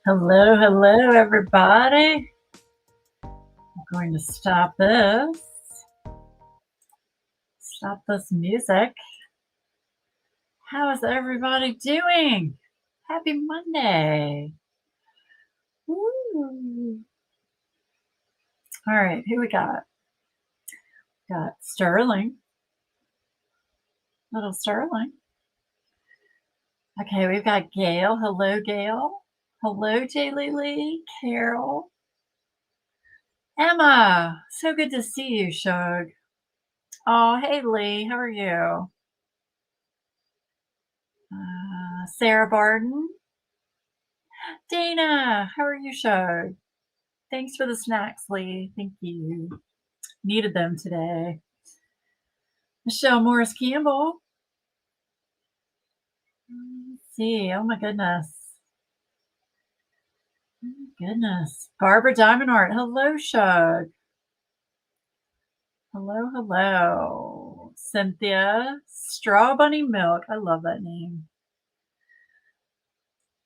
Hello, hello, everybody. I'm going to stop this music. How is everybody doing? Happy Monday. Woo. All right, who we got? Got Sterling. Little Sterling. Okay, we've got Gail. Hello, Gail. Hello, Jaylee Lee. Carol. Emma. So good to see you, Shug. Oh, hey, Lee. How are you? Sarah Barden. Dana, how are you, Shug? Thanks for the snacks, Lee. Thank you. Needed them today. Michelle Morris Campbell. Let's see. Oh my goodness. Oh my goodness. Barbara Diamond Art. Hello, Shug. Hello, hello. Cynthia. Straw Bunny Milk. I love that name.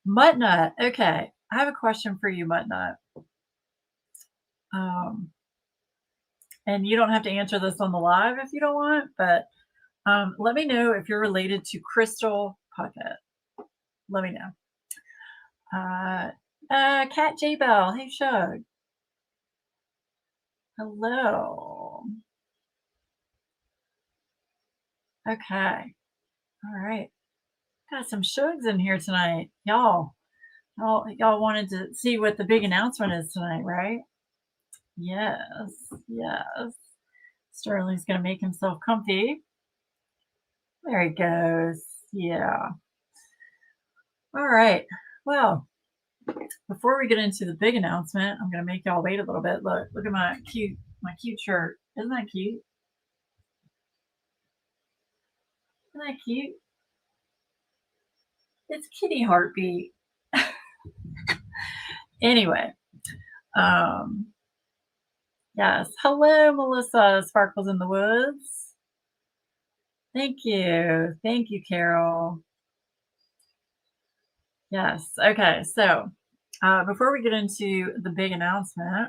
Muttnut. Okay. I have a question for you, Muttnut. And you don't have to answer this on the live if you don't want, but let me know if you're related to Crystal Puckett. Let me know. Kat J Bell. Hey, Shug. Hello. Okay. All right. Got some Shugs in here tonight. Y'all wanted to see what the big announcement is tonight, right? Yes. Yes. Sterling's going to make himself comfy. There he goes. Yeah. All right. Well, before we get into the big announcement, I'm going to make y'all wait a little bit. Look at my cute shirt. Isn't that cute? Isn't that cute? It's Kitty Heartbeat. Anyway, yes. Hello, Melissa. Sparkles in the Woods. Thank you. Thank you, Carol. Yes. Okay. So before we get into the big announcement,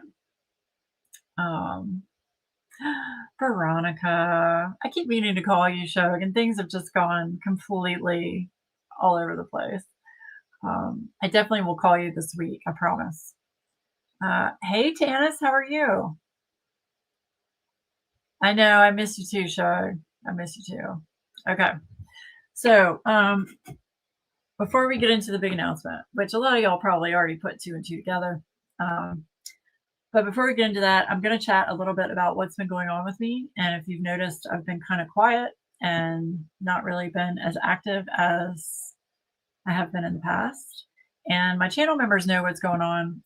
Veronica, I keep meaning to call you, Shug, and things have just gone completely all over the place. I definitely will call you this week, I promise. Hey, Tanis, how are you? I know, I miss you too, Shug. I miss you too. Okay. So, before we get into the big announcement, which a lot of y'all probably already put two and two together, but before we get into that, I'm going to chat a little bit about what's been going on with me. And if you've noticed, I've been kind of quiet and not really been as active as I have been in the past. And my channel members know what's going on,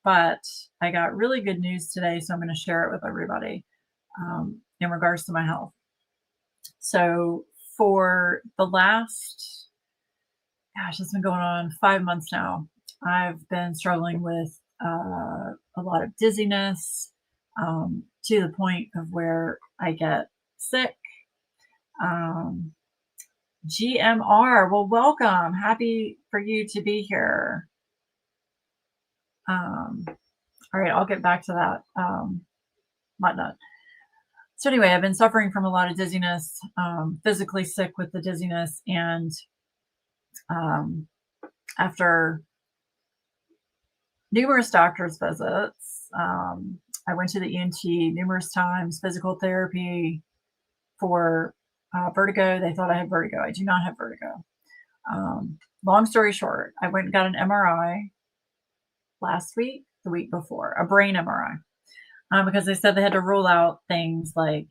but I got really good news today, so I'm going to share it with everybody in regards to my health. So for the last, it's been going on 5 months now. I've been struggling with a lot of dizziness to the point of where I get sick. GMR, well, welcome. Happy for you to be here. All right, I'll get back to that. Whatnot. So anyway, I've been suffering from a lot of dizziness, physically sick with the dizziness, and after numerous doctor's visits, I went to the ENT numerous times, physical therapy for vertigo. They thought I had vertigo. I do not have vertigo. Long story short, I went and got an MRI last week, the week before, a brain MRI, because they said they had to rule out things like,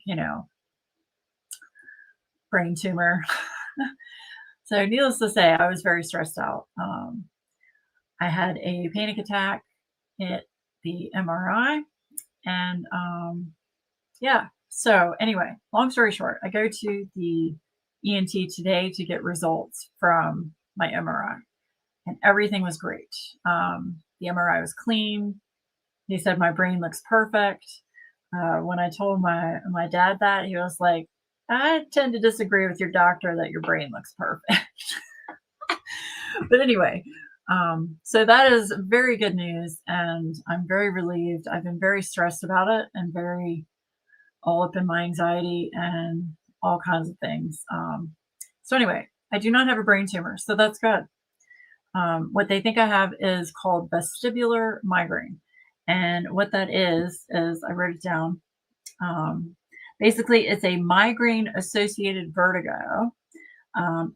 brain tumor. So needless to say, I was very stressed out. I had a panic attack at the MRI, and so anyway, long story short, I go to the ENT today to get results from my MRI, and everything was great. The MRI was clean. He said my brain looks perfect. When I told my dad that, he was like, I tend to disagree with your doctor that your brain looks perfect. But anyway, So that is very good news, and I'm very relieved. I've been very stressed about it and very all up in my anxiety and all kinds of things. So anyway, I do not have a brain tumor, so that's good. What they think I have is called vestibular migraine. And what that is I wrote it down. Um, Basically, it's a migraine associated vertigo, um,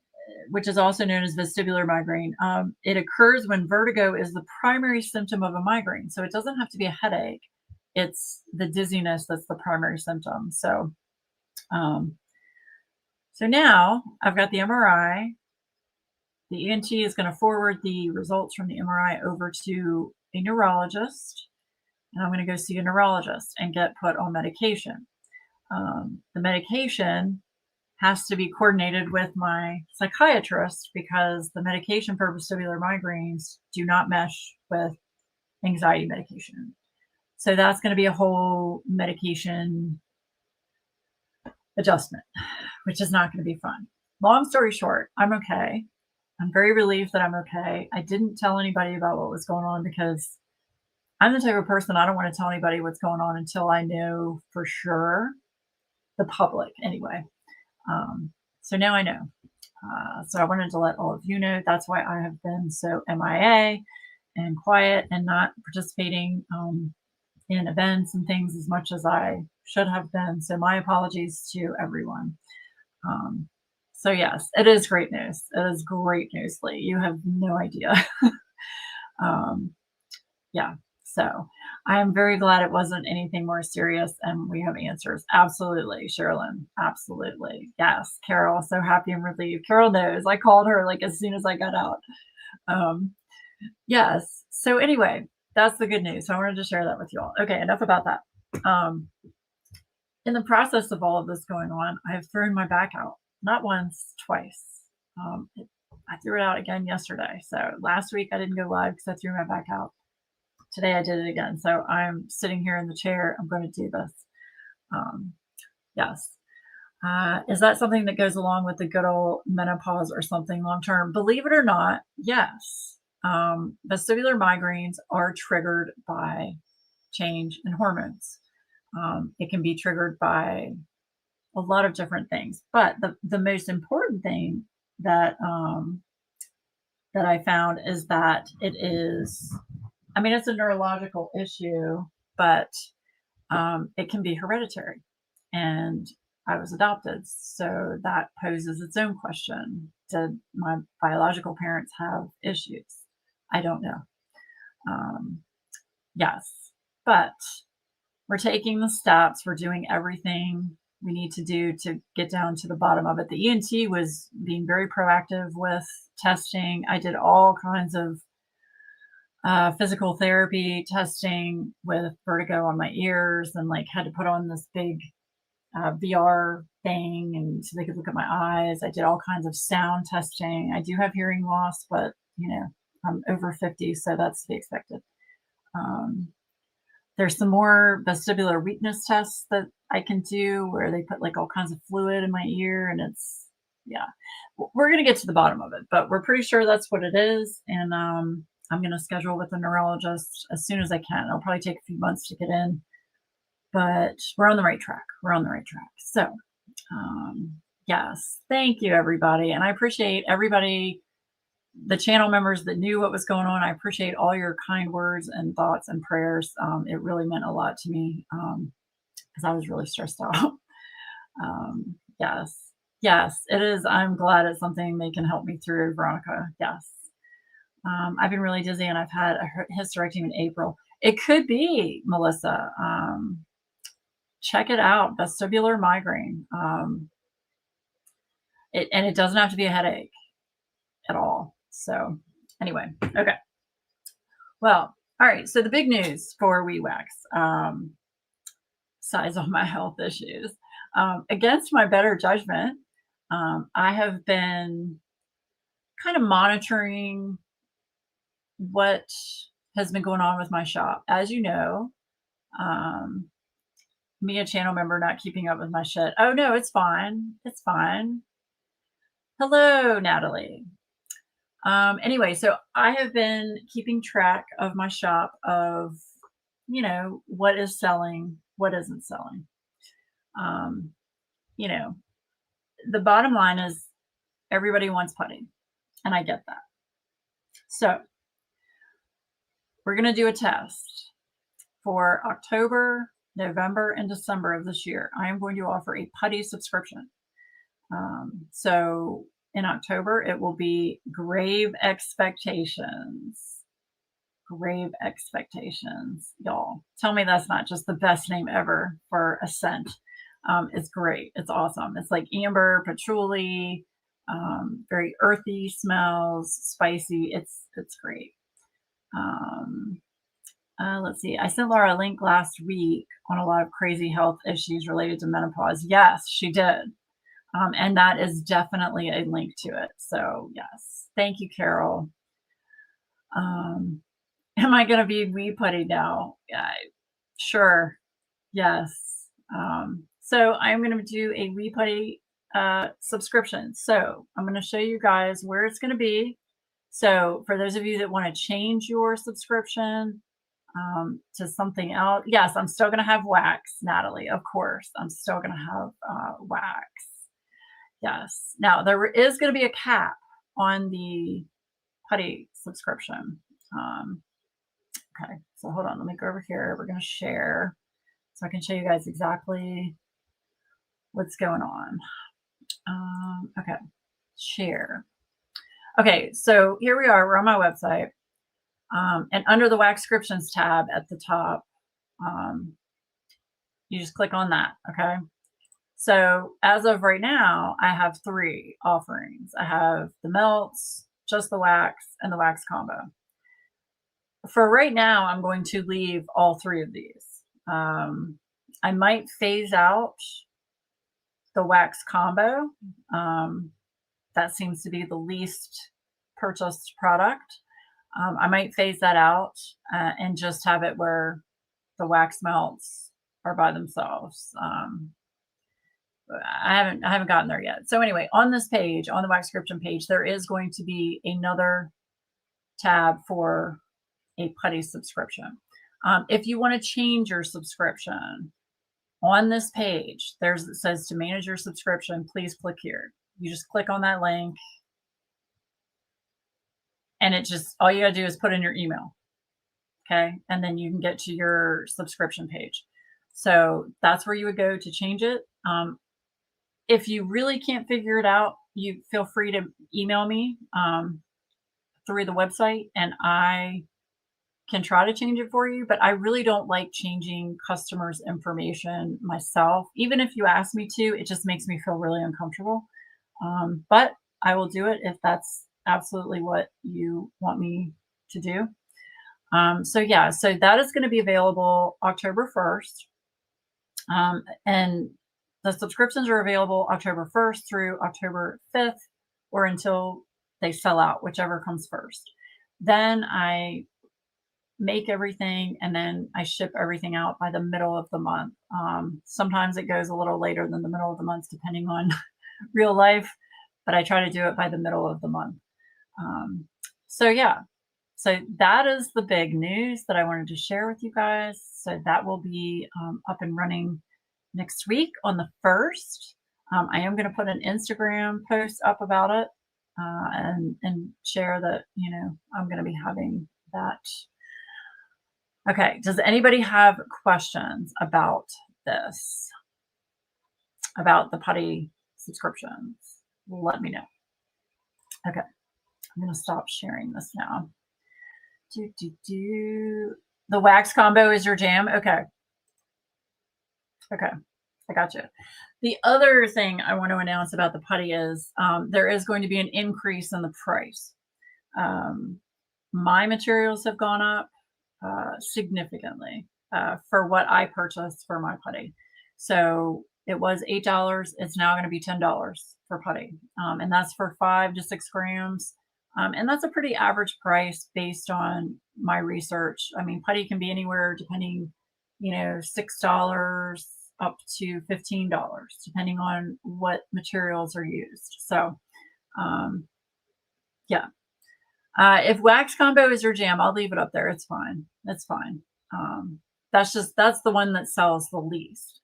which is also known as vestibular migraine. It occurs when vertigo is the primary symptom of a migraine. So it doesn't have to be a headache. It's the dizziness that's the primary symptom. Um, so now I've got the MRI. The ENT is going to forward the results from the MRI over to a neurologist, and I'm going to go see a neurologist and get put on medication. The medication has to be coordinated with my psychiatrist because the medication for vestibular migraines do not mesh with anxiety medication. So that's going to be a whole medication adjustment, which is not going to be fun. Long story short, I'm okay. I'm very relieved that I'm okay. I didn't tell anybody about what was going on because I'm the type of person, I don't want to tell anybody what's going on until I know for sure, the public anyway. So now I know. So I wanted to let all of you know. That's why I have been so MIA and quiet and not participating in events and things as much as I should have been. So my apologies to everyone. So yes, it is great news. It is great news, Lee. You have no idea. Yeah. So I am very glad it wasn't anything more serious and we have answers. Absolutely, Sherilyn. Absolutely. Yes. Carol, so happy and relieved. Carol knows. I called her like as soon as I got out. Yes. So anyway, that's the good news. So I wanted to share that with you all. Okay, enough about that. In the process of all of this going on, I have thrown my back out. Not once, twice. I threw it out again yesterday. So last week I didn't go live because I threw my back out. Today I did it again. So I'm sitting here in the chair. I'm going to do this. Yes. Is that something that goes along with the good old menopause or something long term? Believe it or not, yes. Vestibular migraines are triggered by change in hormones. It can be triggered by a lot of different things, but the most important thing that that I found is that it is, I mean, it's a neurological issue, but it can be hereditary. And I was adopted, so that poses its own question. Did my biological parents have issues? I don't know. Yes, but we're taking the steps. We're doing everything we need to do to get down to the bottom of it. The ENT was being very proactive with testing. I did all kinds of physical therapy testing with vertigo on my ears and like had to put on this big VR thing and so they could look at my eyes. I did all kinds of sound testing. I do have hearing loss, but you know, I'm over 50, so that's to be expected. There's some more vestibular weakness tests that I can do where they put like all kinds of fluid in my ear and it's, yeah, we're going to get to the bottom of it, but we're pretty sure that's what it is. And I'm going to schedule with a neurologist as soon as I can. It'll probably take a few months to get in, but we're on the right track. We're on the right track. So, yes, thank you, everybody. And I appreciate everybody, the channel members that knew what was going on. I appreciate all your kind words and thoughts and prayers. It really meant a lot to me because I was really stressed out. Yes, it is. I'm glad it's something they can help me through, Veronica. Yes. I've been really dizzy and I've had a hysterectomy in April. It could be, Melissa. Check it out, vestibular migraine. And it doesn't have to be a headache at all. So anyway, okay. Well, all right. So the big news for WeeWax, besides all my health issues, against my better judgment, I have been kind of monitoring what has been going on with my shop. As you know, me, a channel member, not keeping up with my shit. Oh no, it's fine. It's fine. Hello, Natalie. Anyway, so I have been keeping track of my shop of, you know, what is selling, what isn't selling. You know, the bottom line is everybody wants putty, and I get that. So we're going to do a test for October, November, and December of this year. I am going to offer a putty subscription. So in October, it will be Grave Expectations. Grave Expectations, y'all. Tell me that's not just the best name ever for a scent. It's great. It's awesome. It's like amber, patchouli, very earthy smells, spicy. It's great. Let's see. I sent Laura a link last week on a lot of crazy health issues related to menopause. Yes, she did. And that is definitely a link to it. So yes, thank you, Carol. Am I going to be wee putty now? Yeah, sure. Yes. So I'm going to do a wee putty subscription. So I'm going to show you guys where it's going to be. So for those of you that want to change your subscription to something else, yes, I'm still going to have wax, Natalie. Of course, I'm still going to have wax. Yes. Now there is going to be a cap on the putty subscription. Okay, so hold on. Let me go over here. We're going to share so I can show you guys exactly what's going on. Okay, share. Okay, so here we are. We're on my website. And under the wax subscriptions tab at the top, you just click on that. Okay. So as of right now, I have 3 offerings. I have the melts, just the wax, and the wax combo. For right now, I'm going to leave all 3 of these. I might phase out the wax combo. That seems to be the least purchased product. I might phase that out and just have it where the wax melts are by themselves. I haven't gotten there yet. So anyway, on this page, on the wax subscription page, there is going to be another tab for a putty subscription. If you want to change your subscription, on this page, it says to manage your subscription, please click here. You just click on that link, and it just, all you gotta do is put in your email. Okay, and then you can get to your subscription page. So that's where you would go to change it. If you really can't figure it out, you feel free to email me through the website, and I can try to change it for you, but I really don't like changing customers' information myself. Even if you ask me to, it just makes me feel really uncomfortable. But I will do it if that's absolutely what you want me to do. So yeah, so that is going to be available October 1st. And the subscriptions are available October 1st through October 5th, or until they sell out, whichever comes first. Then I make everything, and then I ship everything out by the middle of the month. Sometimes it goes a little later than the middle of the month, depending on real life, but I try to do it by the middle of the month. So yeah, so that is the big news that I wanted to share with you guys. So that will be up and running next week on the 1st. I am going to put an Instagram post up about it and share that, you know, I'm going to be having that. Okay, does anybody have questions about this, about the putty subscriptions? Let me know. Okay, I'm going to stop sharing this now. The wax combo is your jam? Okay. Okay, I got you. The other thing I want to announce about the putty is there is going to be an increase in the price. My materials have gone up significantly for what I purchased for my putty. So it was $8. It's now going to be $10 for putty. And that's for 5 to 6 grams. And that's a pretty average price based on my research. I mean, putty can be anywhere depending, you know, $6 up to $15, depending on what materials are used. So, yeah. If wax combo is your jam, I'll leave it up there. It's fine. It's fine. That's the one that sells the least.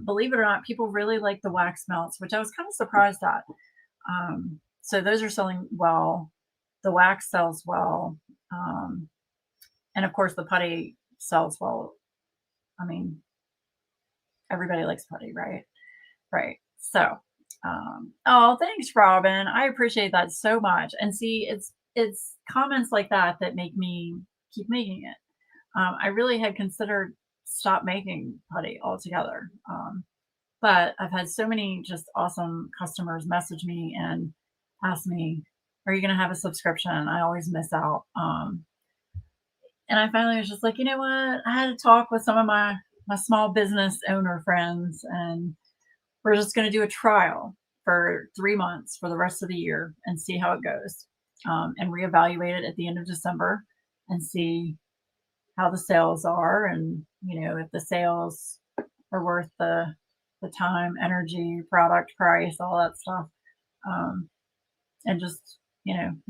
Believe it or not, people really like the wax melts, which I was kind of surprised at. So those are selling well. The wax sells well. And of course the putty sells well. I mean, everybody likes putty, right? Right. So, oh, thanks, Robin. I appreciate that so much. And see, it's comments like that that make me keep making it. I really had considered stop making putty altogether. But I've had so many just awesome customers message me and ask me, are you going to have a subscription? I always miss out. And I finally was just like, you know what? I had to talk with some of my small business owner friends, and we're just going to do a trial for 3 months for the rest of the year and see how it goes, and reevaluate it at the end of December and see how the sales are, and if the sales are worth the time, energy, product, price, all that stuff, and just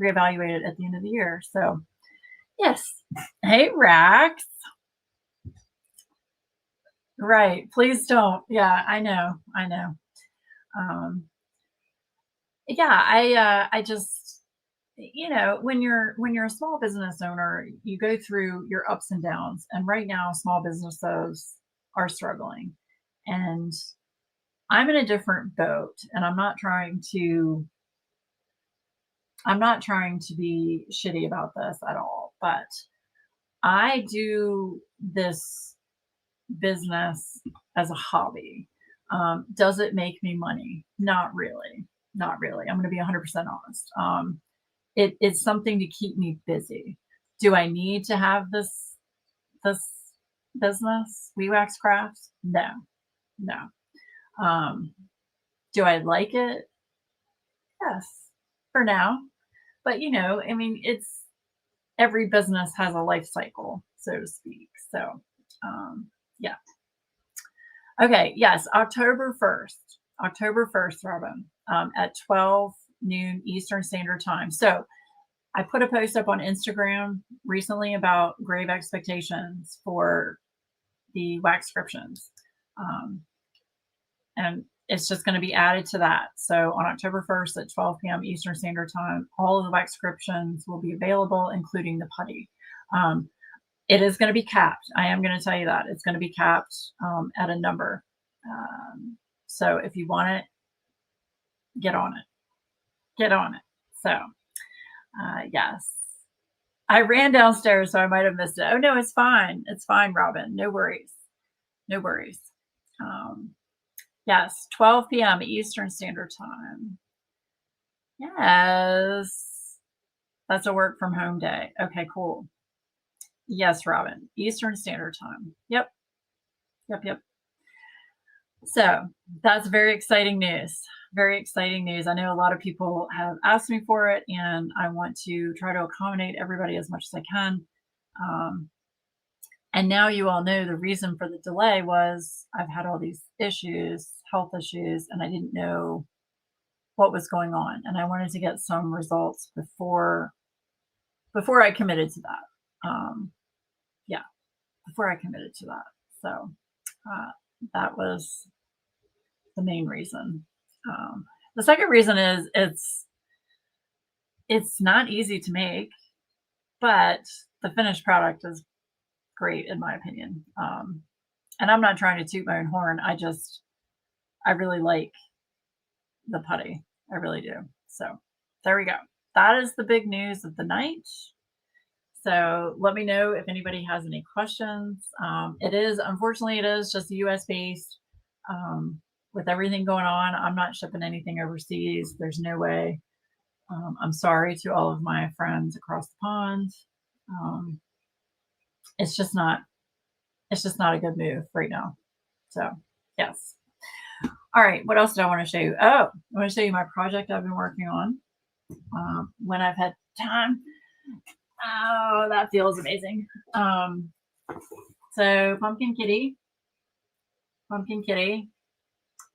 reevaluate it at the end of the year. So yes. Hey, Rax. Right. Please don't. Yeah, I know. Um, yeah, I just, when you're a small business owner, you go through your ups and downs. And right now, small businesses are struggling. And I'm in a different boat, and I'm not trying to be shitty about this at all, but I do this business as a hobby. Does it make me money? Not really. Not really. I'm going to be 100% honest. It's something to keep me busy. Do I need to have this business, WeeWax Crafts? No, no. Do I like it? Yes, for now. But I mean, it's every business has a life cycle, so to speak. So, yeah. Okay. Yes, October 1st, Robin, at 12 noon Eastern Standard Time. So I put a post up on Instagram recently about grave expectations for the waxcriptions. And it's just going to be added to that. So on October 1st at 12 p.m. Eastern Standard Time, all of the waxcriptions will be available, including the putty. It is going to be capped. I am going to tell you that. It's going to be capped at a number. So if you want it, get on it. Get on it. So, yes. I ran downstairs, so I might have missed it. Oh, no, it's fine. It's fine, Robin. No worries. No worries. Yes, 12 p.m. Eastern Standard Time. Yes. That's a work from home day. Okay, cool. Yes, Robin. Eastern Standard Time. Yep. So that's very exciting news. Very exciting news. I know a lot of people have asked me for it, and I want to try to accommodate everybody as much as I can. And now you all know the reason for the delay was I've had all these issues, health issues, and I didn't know what was going on. And I wanted to get some results before I committed to that. Yeah, before I committed to that. So that was the main reason. The second reason is it's not easy to make, but the finished product is great in my opinion. And I'm not trying to toot my own horn. I really like the putty. I really do. So there we go. That is the big news of the night. So let me know if anybody has any questions. Unfortunately, it is just US based. With everything going on, I'm not shipping anything overseas. There's no way. I'm sorry to all of my friends across the pond. It's just not a good move right now. So yes. All right. What else did I want to show you? Oh, I want to show you my project I've been working on when I've had time. Oh, that feels amazing. So Pumpkin Kitty.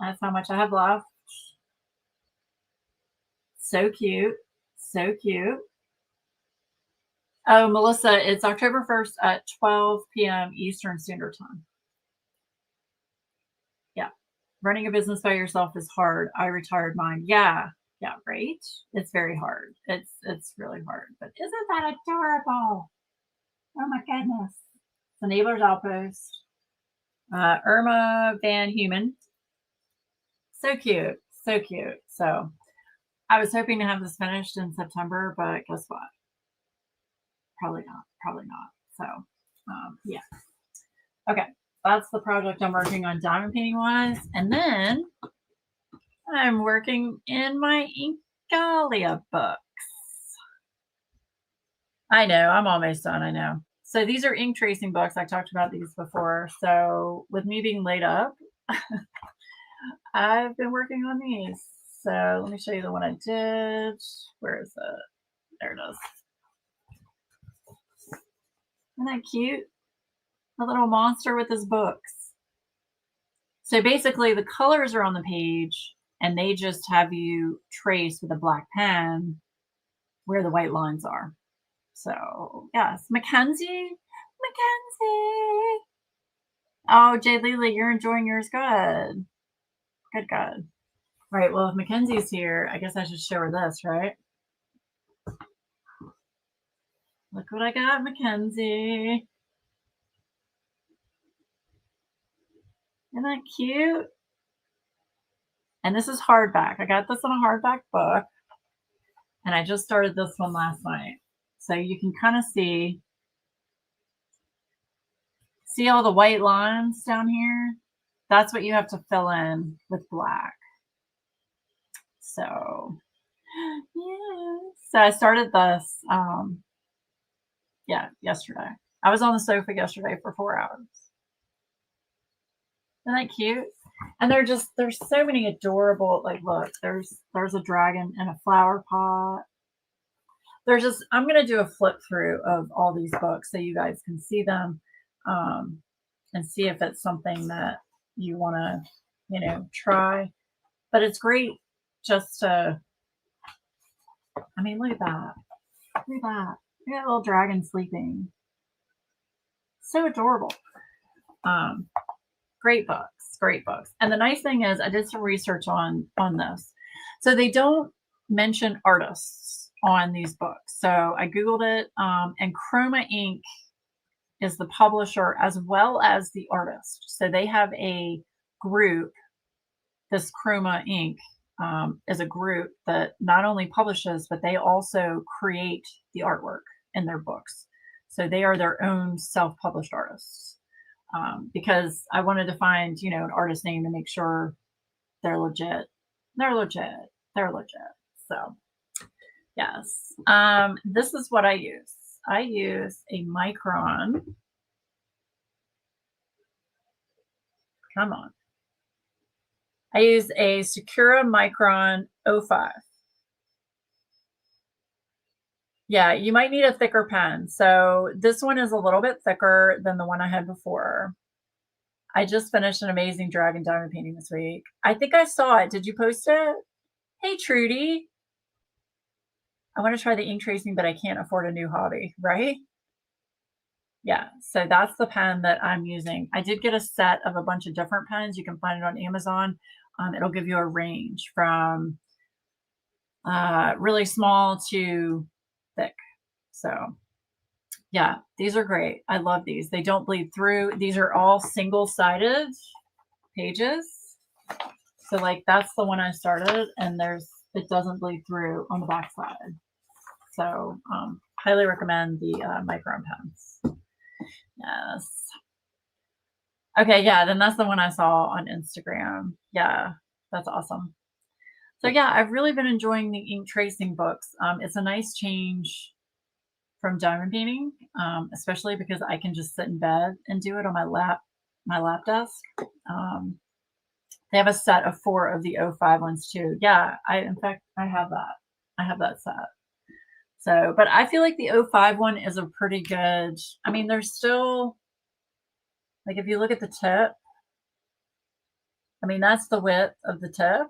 That's how much I have left. So cute. Oh, Melissa, it's October 1st at 12 p.m. Eastern Standard Time. Yeah. Running a business by yourself is hard. I retired mine. Yeah. Yeah, right? It's very hard. It's really hard. But isn't that adorable? Oh my goodness. The Neighbor's Outpost. Irma Van Human. So cute. So cute. So I was hoping to have this finished in September, but guess what? Probably not. Probably not. So yeah. Okay. That's the project I'm working on diamond painting wise. And then I'm working in my Inkalia books. I know, I'm almost done, I know. So these are ink tracing books. I talked about these before. So with me being laid up, I've been working on these. So let me show you the one I did. Where is it? There it is. Isn't that cute? A little monster with his books. So basically the colors are on the page and they just have you trace with a black pen where the white lines are. So yes, Mackenzie. Oh, Jay Lily, you're enjoying yours. Good. Good, good. All right, well, if Mackenzie's here, I guess I should show her this, right? Look what I got, Mackenzie. Isn't that cute? And this is hardback. I got this in a hardback book. And I just started this one last night. So you can kind of see all the white lines down here? That's what you have to fill in with black. So, yeah. So I started this, yesterday. I was on the sofa yesterday for 4 hours. Isn't that cute? And there's so many adorable, like, look, there's a dragon in a flower pot. I'm going to do a flip through of all these books so you guys can see them, and see if it's something that you want to, try. But it's great just to, I mean, look at that. Look at that. Look at that little dragon sleeping. So adorable. Great books, great books. And the nice thing is I did some research on this. So they don't mention artists on these books. So I Googled it, and Chroma Inc. is the publisher as well as the artist. So they have a group, this Chroma Inc. Is a group that not only publishes, but they also create the artwork in their books. So they are their own self-published artists. Because I wanted to find, an artist name to make sure they're legit. They're legit. They're legit. So, yes. This is what I use. I use a Micron. Come on. I use a Sakura Micron 05. Yeah, you might need a thicker pen. So this one is a little bit thicker than the one I had before. I just finished an amazing dragon diamond painting this week. I think I saw it. Did you post it? Hey, Trudy. I want to try the ink tracing, but I can't afford a new hobby, right? Yeah, so that's the pen that I'm using. I did get a set of a bunch of different pens. You can find it on Amazon. It'll give you a range from really small to thick. So yeah, these are great. I love these. They don't bleed through. These are all single-sided pages. So like that's the one I started, and it doesn't bleed through on the back side. So highly recommend the Micron pens. Yes. Okay, yeah, then that's the one I saw on Instagram. Yeah, that's awesome. So yeah, I've really been enjoying the ink tracing books. It's a nice change from diamond painting, especially because I can just sit in bed and do it on my lap desk. They have a set of 4 of the 05 ones too. Yeah, in fact, I have that. I have that set. So, but I feel like the 05 one is a pretty good, I mean, there's still, like if you look at the tip, I mean, that's the width of the tip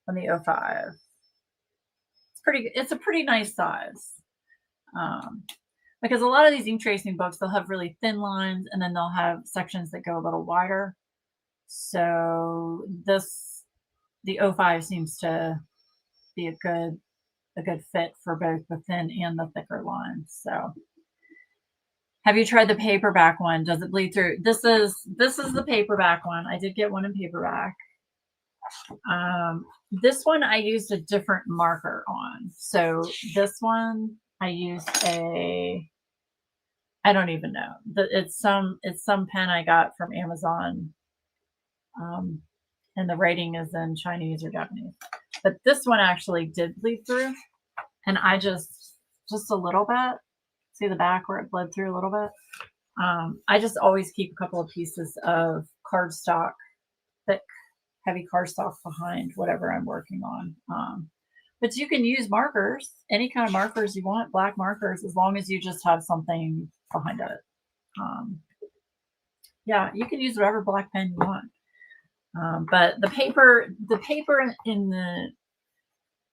on the 05. It's a pretty nice size. Because a lot of these ink tracing books, they'll have really thin lines and then they'll have sections that go a little wider. So the O5 seems to be a good fit for both the thin and the thicker lines. So have you tried the paperback one? Does it bleed through? This is the paperback one. I did get one in paperback. This one I used a different marker on. So this one I used I don't even know. It's some pen I got from Amazon. And the writing is in Chinese or Japanese. But this one actually did bleed through. And I just a little bit. See the back where it bled through a little bit? I just always keep a couple of pieces of cardstock, thick, heavy cardstock behind whatever I'm working on. But you can use markers, any kind of markers you want, black markers, as long as you just have something behind it. Yeah, you can use whatever black pen you want. But the paper in the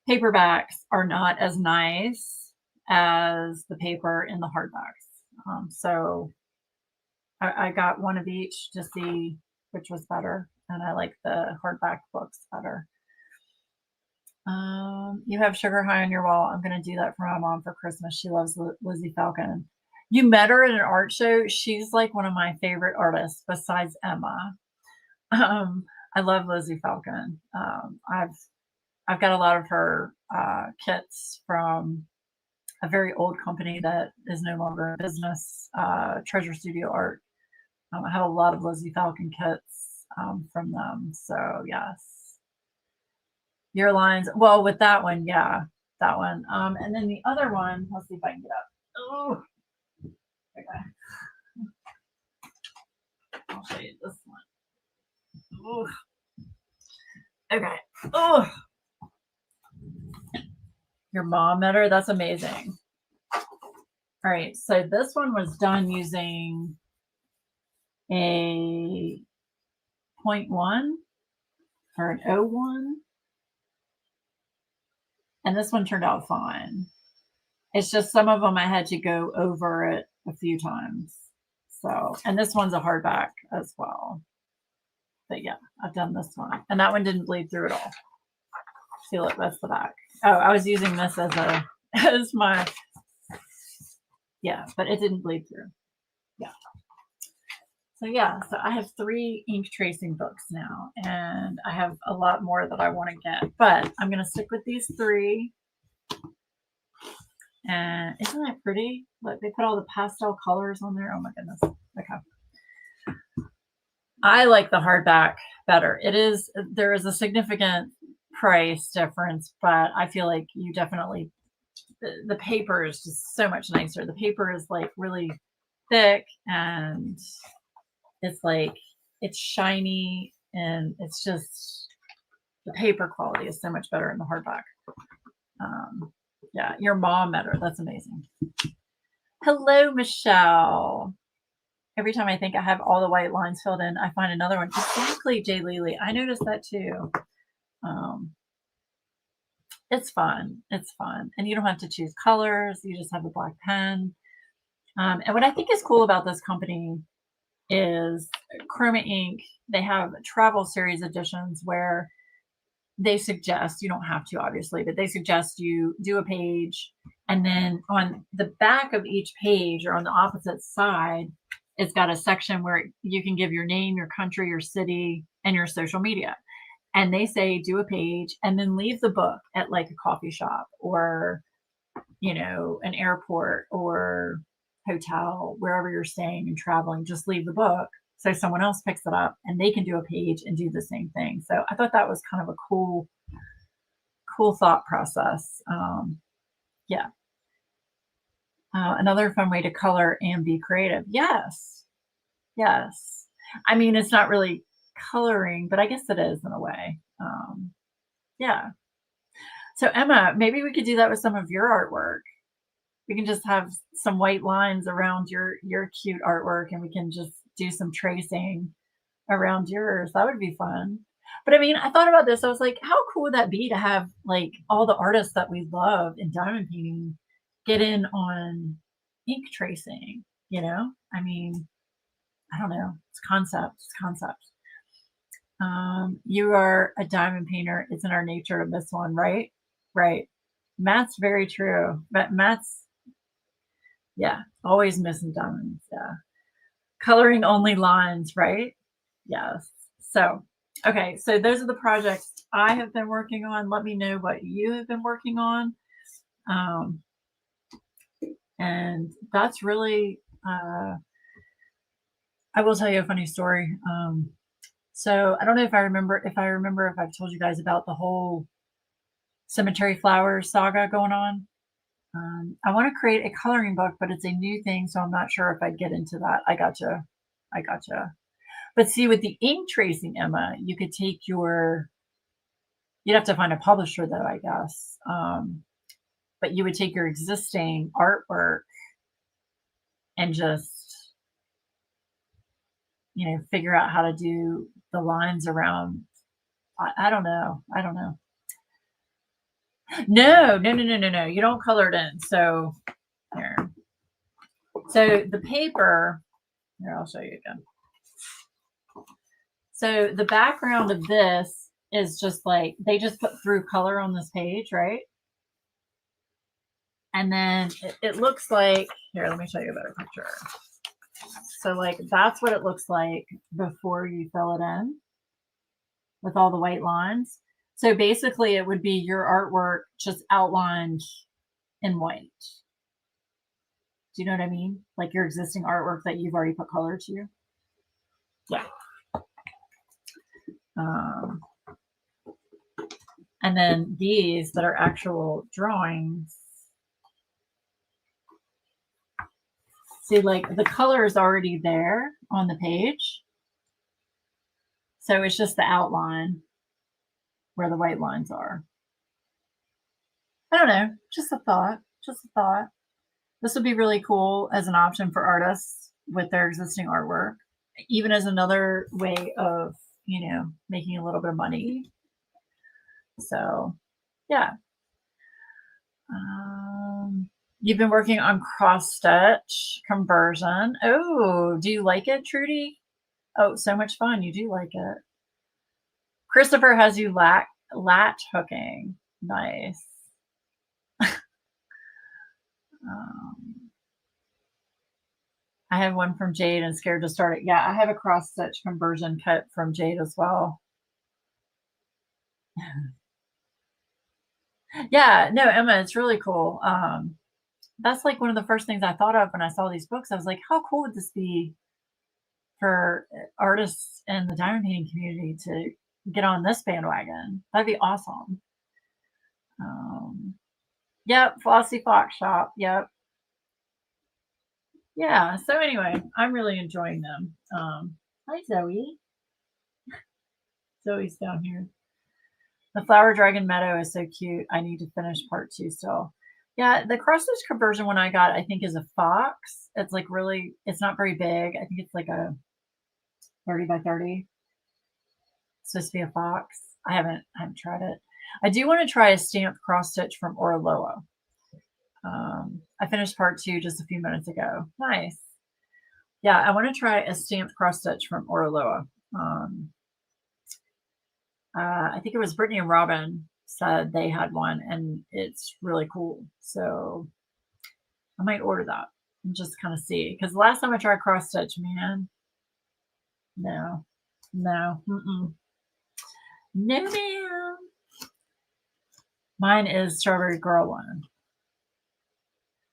paperbacks are not as nice as the paper in the hardbacks. So I got one of each to see which was better, and I like the hardback books better. You have sugar high on your wall. I'm going to do that for my mom for Christmas. She loves Lizzie Falcon. You met her at an art show. She's like one of my favorite artists besides Emma. I love Lizzie Falcon. I've got a lot of her kits from a very old company that is no longer in business, Treasure Studio Art. I have a lot of Lizzie Falcon kits from them. So yes. Your lines, well, with that one, yeah, that one. And then the other one, let's see if I can get up. Oh, okay. I'll show you this one. Oh, okay. Oh, your mom met her. That's amazing. All right, so this one was done using a 0.1 or an 0.1. And this one turned out fine. It's just some of them I had to go over it a few times. So, and this one's a hardback as well. But yeah, I've done this one. And that one didn't bleed through at all. See, look, that's the back. Oh, I was using this as my, yeah, but it didn't bleed through. Yeah. So yeah, so I have 3 ink tracing books now, and I have a lot more that I want to get, but I'm going to stick with these 3. And isn't that pretty? Look, they put all the pastel colors on there. Oh my goodness. Okay. I like the hardback better. There is a significant price difference, but I feel like you definitely, the paper is just so much nicer. The paper is like really thick, and it's shiny, and it's just, the paper quality is so much better in the hardback. Yeah, your mom met her. That's amazing. Hello, Michelle. Every time I think I have all the white lines filled in, I find another one. Exactly, Jay Lely. I noticed that too. It's fun. It's fun. And you don't have to choose colors. You just have a black pen. And what I think is cool about this company is Chroma Ink. They have travel series editions where they suggest, you don't have to obviously, but they suggest you do a page, and then on the back of each page or on the opposite side, it's got a section where you can give your name, your country, your city, and your social media. And they say do a page and then leave the book at like a coffee shop or, you know, an airport or hotel, wherever you're staying and traveling. Just leave the book so someone else picks it up and they can do a page and do the same thing. So I thought that was kind of a cool thought process. Yeah. Another fun way to color and be creative. Yes. Yes. I mean, it's not really coloring, but I guess it is in a way. Yeah. So Emma, maybe we could do that with some of your artwork. We can just have some white lines around your cute artwork, and we can just do some tracing around yours. That would be fun. But I mean, I thought about this. I was like, how cool would that be to have like all the artists that we love in diamond painting get in on ink tracing, you know? I mean, I don't know. It's concept. It's concept. You are a diamond painter. It's in our nature to miss one, right? Right. Matt's very true. But Matt's, yeah, always missing diamonds. Yeah. Coloring only lines, right? Yes. So, okay. So those are the projects I have been working on. Let me know what you have been working on. And that's really, I will tell you a funny story. So I don't know if I remember if I've told you guys about the whole cemetery flowers saga going on. I want to create a coloring book, but it's a new thing, so I'm not sure if I'd get into that. I gotcha. But see, with the ink tracing, Emma, you could take you'd have to find a publisher though, I guess. But you would take your existing artwork and just, figure out how to do the lines around. I don't know. No. You don't color it in. So here. So the paper, here, I'll show you again. So the background of this is just like, they just put through color on this page, right? And then it looks like, here, let me show you a better picture. So like, that's what it looks like before you fill it in with all the white lines. So basically it would be your artwork just outlined in white. Do you know what I mean? Like your existing artwork that you've already put color to. Yeah. And then these that are actual drawings. See, like the color is already there on the page. So it's just the outline where the white lines are. I don't know, just a thought. This would be really cool as an option for artists with their existing artwork, even as another way of, making a little bit of money. So, yeah. You've been working on cross stitch conversion. Oh, do you like it, Trudy? Oh, so much fun. You do like it. Christopher has you latch hooking. Nice. I have one from Jade and scared to start it. Yeah, I have a cross stitch conversion kit from Jade as well. Yeah, no, Emma, it's really cool. That's like one of the first things I thought of when I saw these books. I was like, how cool would this be for artists in the diamond painting community to get on this bandwagon? That'd be awesome. Yep, Flossie Fox Shop. Yep. Yeah, so anyway, I'm really enjoying them. Hi, Zoe. Zoe's down here. The Flower Dragon Meadow is so cute. I need to finish part 2 still. Yeah, the cross stitch conversion one I got, I think, is a fox. It's like really, it's not very big. I think it's like a 30 by 30. It's supposed to be a fox. I haven't tried it. I do want to try a stamped cross stitch from Orloa. I finished part 2 just a few minutes ago. Nice. Yeah, I want to try a stamped cross stitch from Orloa. I think it was Brittany and Robin said they had one and it's really cool. So I might order that and just kind of see. Because the last time I tried cross stitch, man, no, no, ma'am. Mine is Strawberry Girl one.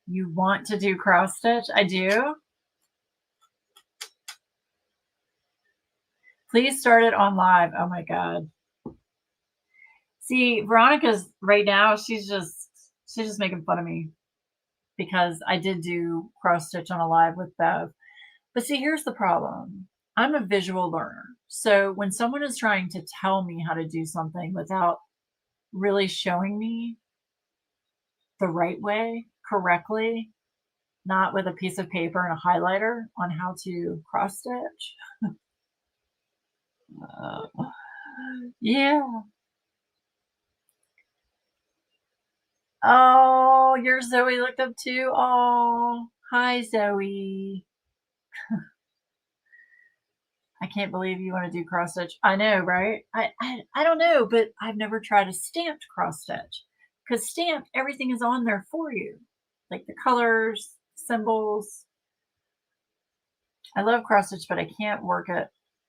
You want to do cross stitch? I do. Please start it on live. Oh my God. See, Veronica's right now, she's just making fun of me because I did do cross stitch on a live with Bev. But see, here's the problem. I'm a visual learner. So when someone is trying to tell me how to do something without really showing me the right way, correctly, not with a piece of paper and a highlighter on how to cross stitch. Yeah. Oh, your Zoe looked up too. Oh, hi, Zoe. I can't believe you want to do cross stitch. I know, right? I don't know, but I've never tried a stamped cross stitch because stamped, everything is on there for you, like the colors, symbols. I love cross stitch, but I can't work it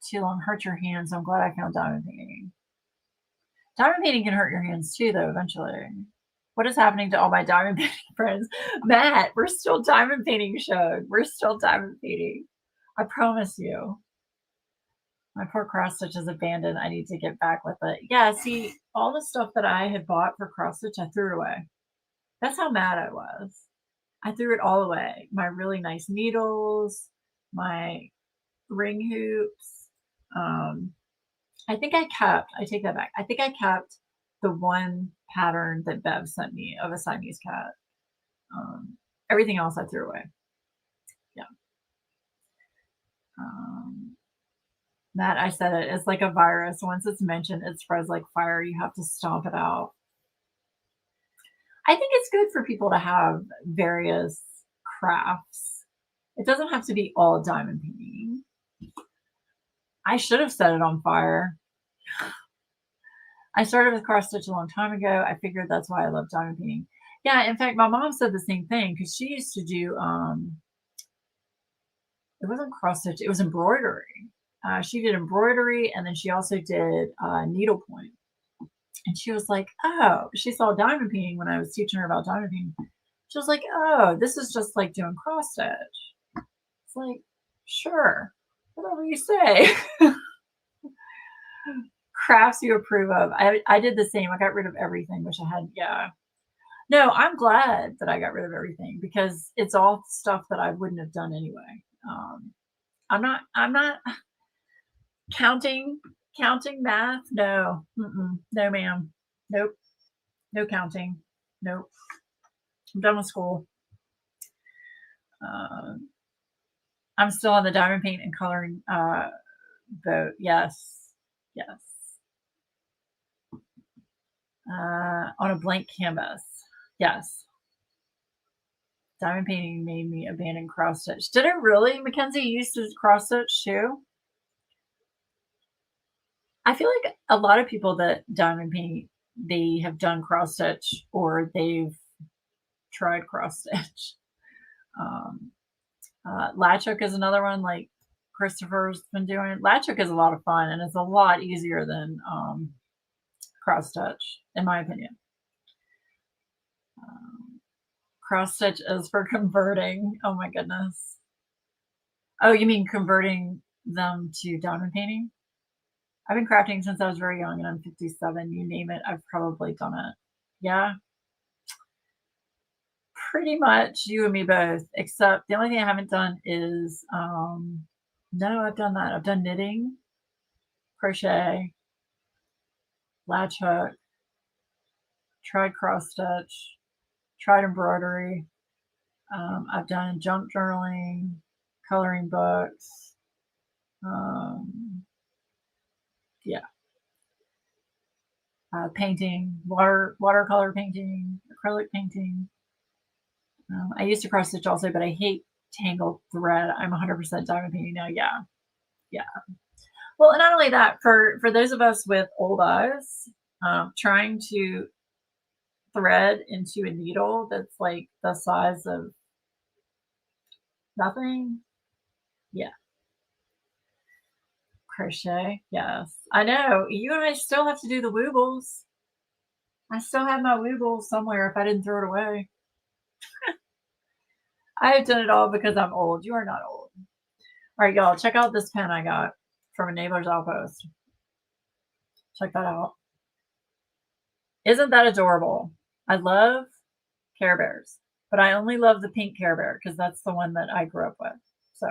too long, hurt your hands. I'm glad I found diamond painting. Diamond painting can hurt your hands too, though, eventually. What is happening to all my diamond painting friends? Matt, we're still diamond painting show. We're still diamond painting. I promise you. My poor cross stitch is abandoned. I need to get back with it. Yeah, see, all the stuff that I had bought for cross stitch, I threw it away. That's how mad I was. I threw it all away. My really nice needles, my ring hoops. I think I take that back. I think I kept the one pattern that Bev sent me of a Siamese cat. Everything else I threw away. Yeah. Matt, I said it. It's like a virus. Once it's mentioned, it spreads like fire. You have to stomp it out. I think it's good for people to have various crafts. It doesn't have to be all diamond painting. I should have set it on fire. I started with cross stitch a long time ago. I figured that's why I love diamond painting. Yeah, in fact, my mom said the same thing because she used to do, it wasn't cross stitch, it was embroidery. She did embroidery and then she also did needlepoint. And she was like, oh, she saw diamond painting when I was teaching her about diamond painting. She was like, oh, this is just like doing cross stitch. It's like, sure, whatever you say. Crafts you approve of. I did the same. I got rid of everything, which I had, yeah. No, I'm glad that I got rid of everything because it's all stuff that I wouldn't have done anyway. I'm not counting math. No, no, ma'am. Nope. No counting. Nope. I'm done with school. I'm still on the diamond paint and coloring boat. Yes. Yes. On a blank canvas. Yes. Diamond painting made me abandon cross stitch. Did it really? Mackenzie used to cross stitch too? I feel like a lot of people that diamond paint, they have done cross stitch or they've tried cross stitch. Latch hook is another one like Christopher's been doing. Latch hook is a lot of fun and it's a lot easier than cross stitch, in my opinion. Cross stitch is for converting. Oh my goodness. Oh, you mean converting them to diamond painting? I've been crafting since I was very young and I'm 57. You name it, I've probably done it. Yeah. Pretty much you and me both, except the only thing I haven't done is, no, I've done that. I've done knitting, crochet, latch hook, tried cross stitch, tried embroidery. I've done junk journaling, coloring books. Yeah. Painting, watercolor painting, acrylic painting. I used to cross stitch also, but I hate tangled thread. I'm 100% diamond painting now. Yeah. Yeah. Well, and not only that, for those of us with old eyes, trying to thread into a needle that's like the size of nothing. Yeah. Crochet. Yes. I know. You and I still have to do the woobles. I still have my woobles somewhere if I didn't throw it away. I have done it all because I'm old. You are not old. All right, y'all, check out this pen I got from a neighbor's outpost. Check that out. Isn't that adorable? I love Care Bears, but I only love the pink Care Bear because that's the one that I grew up with. So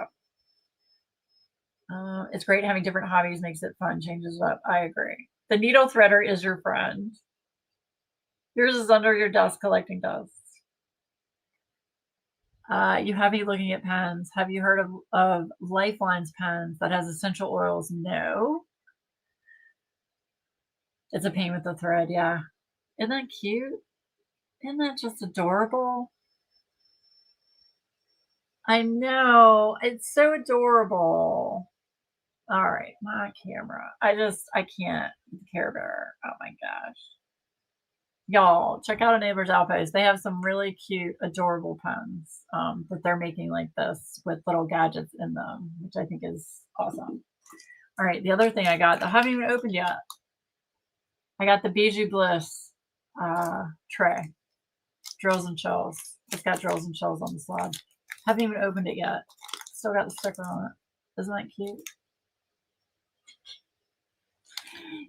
it's great having different hobbies, makes it fun, changes it up. I agree. The needle threader is your friend. Yours is under your desk collecting dust. You have me looking at pens. Have you heard of Lifeline's pens that has essential oils? No. It's a pain with the thread, yeah. Isn't that cute? Isn't that just adorable? I know. It's so adorable. All right, my camera. I can't with the Care Bear. Oh my gosh. Y'all, check out a Neighbor's Outpost. They have some really cute, adorable pens that they're making like this with little gadgets in them, which I think is awesome. All right, the other thing I got that I haven't even opened yet. I got the Bijou Bliss tray. Drills and shells. It's got drills and shells on the slab. Haven't even opened it yet. Still got the sticker on it. Isn't that cute?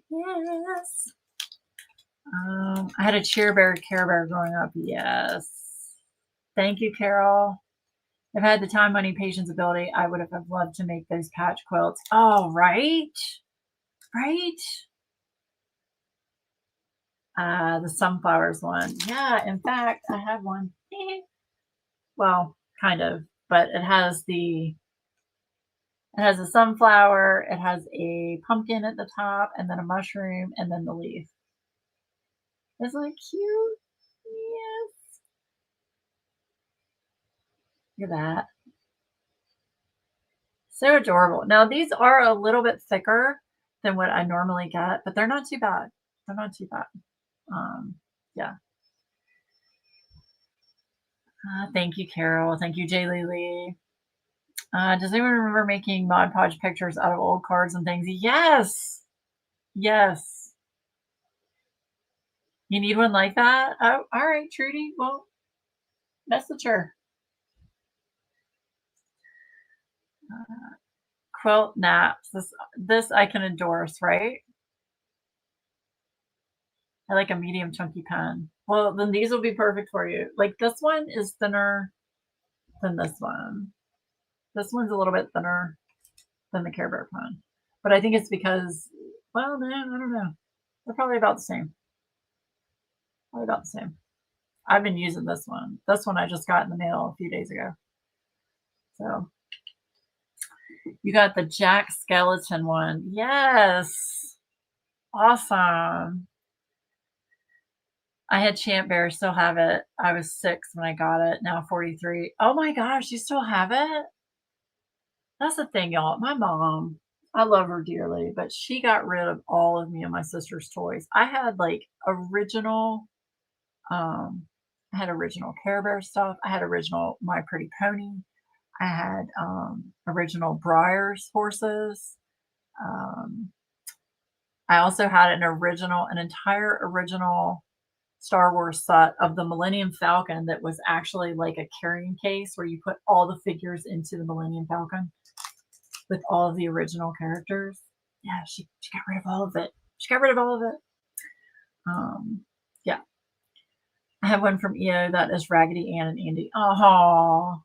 Yes. I had a Care Bear growing up. Yes. Thank you, Carol. If I had the time, money, patience, ability, I would have loved to make those patch quilts. Oh, right. Right. The sunflowers one. Yeah, in fact, I have one. Well, kind of, but it has a sunflower, it has a pumpkin at the top, and then a mushroom, and then the leaf. Isn't it cute? Yes. Look at that. So adorable. Now, these are a little bit thicker than what I normally get, but they're not too bad. They're not too bad. Yeah. Thank you, Carol. Thank you, Jay Lee. Does anyone remember making Mod Podge pictures out of old cards and things? Yes. Yes. You need one like that? Oh, all right, Trudy. Well, message her. Quilt naps. This I can endorse, right? I like a medium chunky pen. Well, then these will be perfect for you. Like this one is thinner than this one. This one's a little bit thinner than the Care Bear pen. But I think it's because, well, no, I don't know. They're probably about the same. Probably about the same. I've been using this one. This one I just got in the mail a few days ago. So you got the Jack Skeleton one. Yes. Awesome. I had Champ Bear, still have it. I was 6 when I got it, now 43. Oh my gosh, you still have it? That's the thing, y'all. My mom, I love her dearly, but she got rid of all of me and my sister's toys. I had like original, I had original Care Bear stuff. I had original My Pretty Pony. I had original Briar's horses. I also had an entire original Star Wars set of the Millennium Falcon that was actually like a carrying case where you put all the figures into the Millennium Falcon with all of the original characters. Yeah, she got rid of all of it. She got rid of all of it. Yeah. I have one from EO that is Raggedy Ann and Andy. Oh,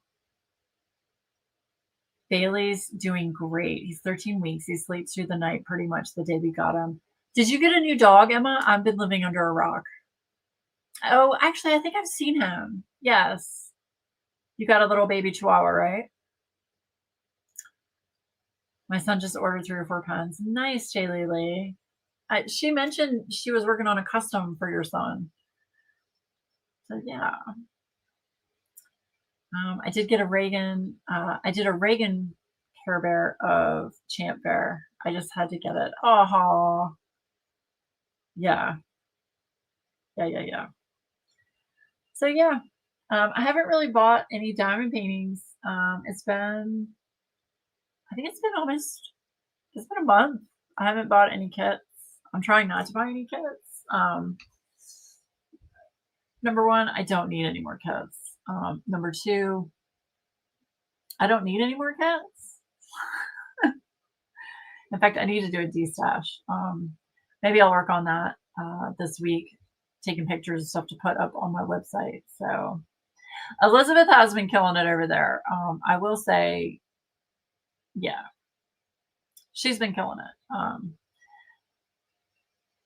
Bailey's doing great. He's 13 weeks. He sleeps through the night pretty much the day we got him. Did you get a new dog, Emma? I've been living under a rock. Oh, actually, I think I've seen him. Yes. You got a little baby chihuahua, right? My son just ordered 3 or 4 pens. Nice, Jay Lee. She mentioned she was working on a custom for your son. So, yeah. I did get a Reagan. I did a Reagan Care Bear of Champ Bear. I just had to get it. Oh, yeah. Yeah. So, yeah. I haven't really bought any diamond paintings. I think it's been a month. I haven't bought any kits. I'm trying not to buy any kits. Number 1, I don't need any more kits. Number 2, I don't need any more kits. In fact, I need to do a de-stash. Maybe I'll work on that this week, taking pictures and stuff to put up on my website. So Elizabeth has been killing it over there. I will say, yeah, she's been killing it.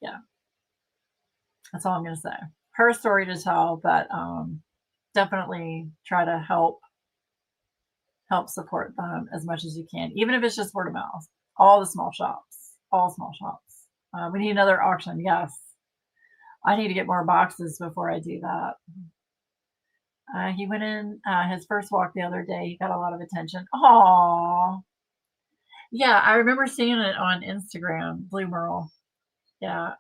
Yeah, that's all I'm going to say. Her story to tell, but definitely try to help support them as much as you can, even if it's just word of mouth. All small shops. We need another auction. Yes. I need to get more boxes before I do that. He went in his first walk the other day. He got a lot of attention. Oh, yeah, I remember seeing it on Instagram, Blue Merle. Yeah,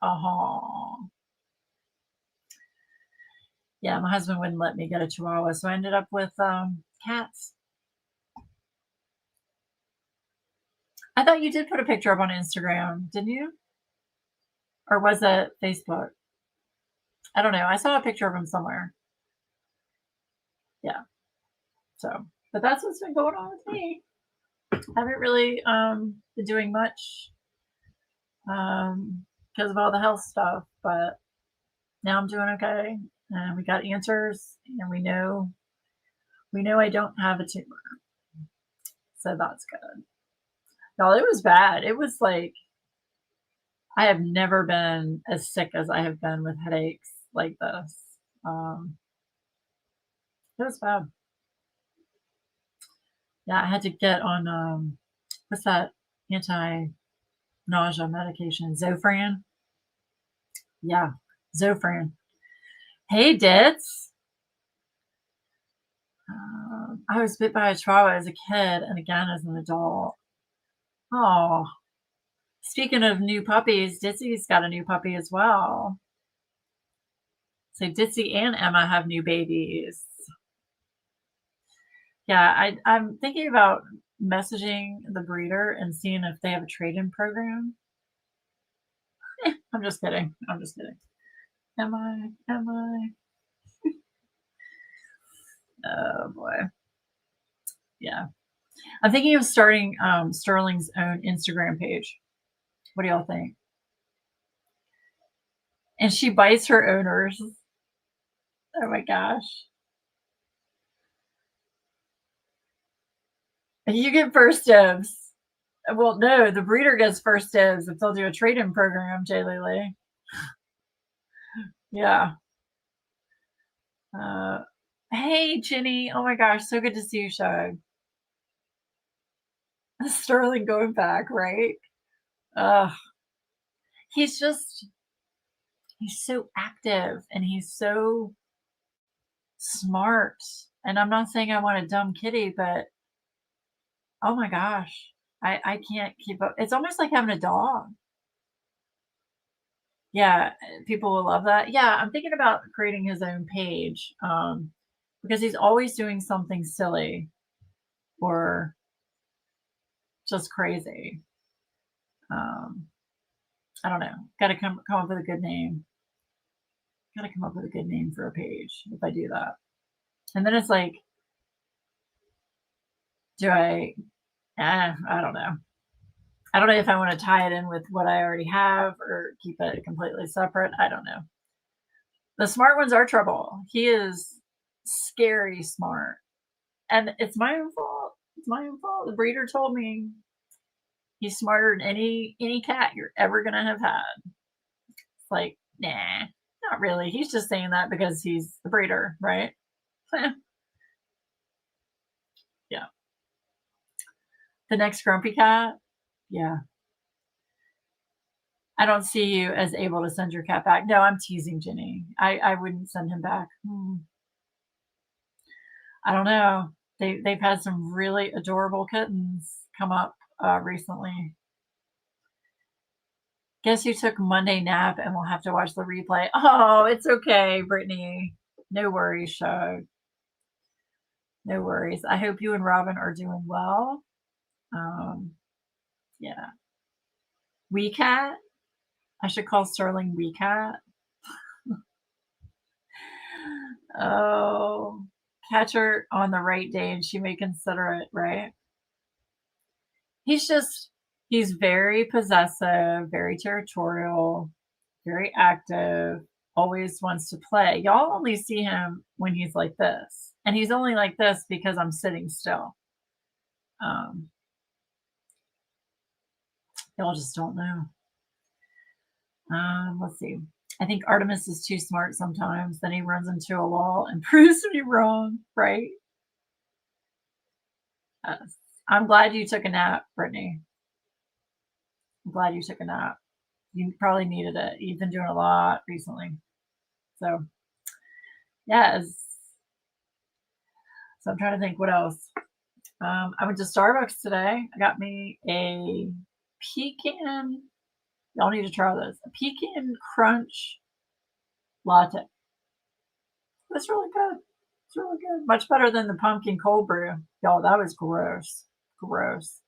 yeah, my husband wouldn't let me get a Chihuahua, so I ended up with cats. I thought you did put a picture up on Instagram, didn't you? Or was it Facebook? I don't know. I saw a picture of him somewhere. Yeah. So, but that's what's been going on with me. Haven't really been doing much because of all the health stuff, but now I'm doing okay. And we got answers, and we know I don't have a tumor, so that's good. Y'all, it was bad. It was like I have never been as sick as I have been with headaches like this. It was bad. Yeah, I had to get on what's that anti-nausea medication, Zofran. Yeah, Zofran. Hey, Ditz. I was bit by a chihuahua as a kid and again as an adult. Oh, speaking of new puppies, Ditzy's got a new puppy as well. So Ditzy and Emma have new babies. Yeah, I'm thinking about messaging the breeder and seeing if they have a trade-in program. I'm just kidding. I'm just kidding. Am I? Oh boy. Yeah. I'm thinking of starting Sterling's own Instagram page. What do y'all think? And she bites her owners. Oh my gosh. You get first dibs. Well, no, the breeder gets first dibs if they'll do a trade-in program, Jay Lily. Yeah. Hey, Jenny. Oh my gosh, so good to see you, Shug. Sterling going back, right? He's so active and he's so smart. And I'm not saying I want a dumb kitty, but oh my gosh, I can't keep up. It's almost like having a dog. Yeah, people will love that. Yeah, I'm thinking about creating his own page because he's always doing something silly or just crazy. I don't know. Got to come up with a good name. Got to come up with a good name for a page if I do that. And then it's like, do I? I don't know. I don't know if I want to tie it in with what I already have or keep it completely separate. I don't know. The smart ones are trouble. He is scary smart. And it's my own fault. It's my own fault. The breeder told me he's smarter than any cat you're ever gonna have had. It's like, nah, not really. He's just saying that because he's the breeder, right? Yeah. The next grumpy cat? Yeah. I don't see you as able to send your cat back. No, I'm teasing Jenny. I wouldn't send him back. I don't know. They've had some really adorable kittens come up recently. Guess you took Monday nap and we'll have to watch the replay. Oh, it's okay, Brittany. No worries, Shug. No worries. I hope you and Robin are doing well. Yeah. WeCat? I should call Sterling WeCat. Oh, catch her on the right day and she may consider it, right? He's very possessive, very territorial, very active, always wants to play. Y'all only see him when he's like this. And he's only like this because I'm sitting still. Y'all just don't know. Let's see. I think Artemis is too smart sometimes. Then he runs into a wall and proves me wrong, right? I'm glad you took a nap, Brittany. I'm glad you took a nap. You probably needed it. You've been doing a lot recently. So, yes. So I'm trying to think what else. I went to Starbucks today. I got me a pecan. Y'all need to try this. A pecan crunch latte. It's really good. It's really good. Much better than the pumpkin cold brew. Y'all, that was gross. Gross.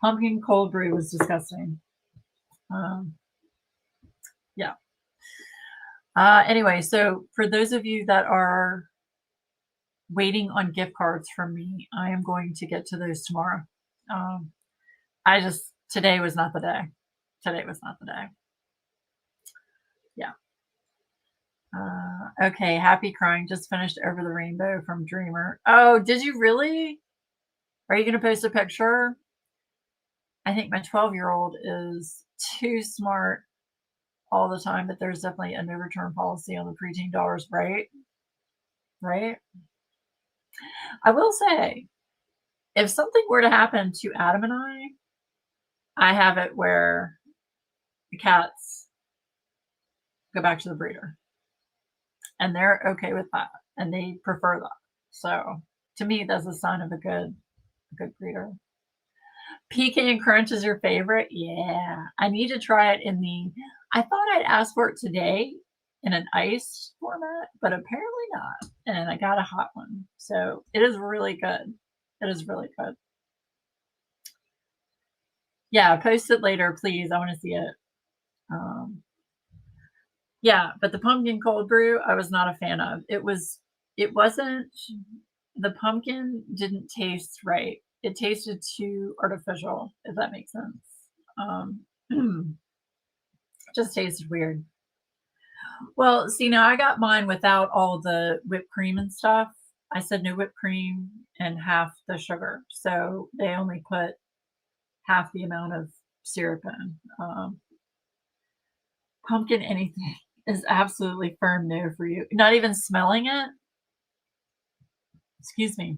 Pumpkin cold brew was disgusting. Yeah. Anyway, so for those of you that are waiting on gift cards from me, I am going to get to those tomorrow. Today was not the day. Today was not the day. Yeah. Okay, happy crying. Just finished Over the Rainbow from Dreamer. Oh, did you really? Are you going to post a picture? I think my 12-year-old is too smart all the time, but there's definitely a no return policy on the preteen dollars, right? Right? I will say, if something were to happen to Adam and I have it where the cats go back to the breeder. And they're okay with that. And they prefer that. So to me, that's a sign of a good breeder. Pecan Crunch is your favorite? Yeah. I need to try it I thought I'd ask for it today in an iced format, but apparently not. And I got a hot one. So it is really good. It is really good. Yeah, post it later, please. I want to see it. Yeah, but the pumpkin cold brew, I was not a fan of. The pumpkin didn't taste right. It tasted too artificial, if that makes sense. Just tasted weird. Well, see, now I got mine without all the whipped cream and stuff. I said no whipped cream and half the sugar. So they only put half the amount of syrup in. Pumpkin anything is absolutely firm no for you. Not even smelling it? Excuse me.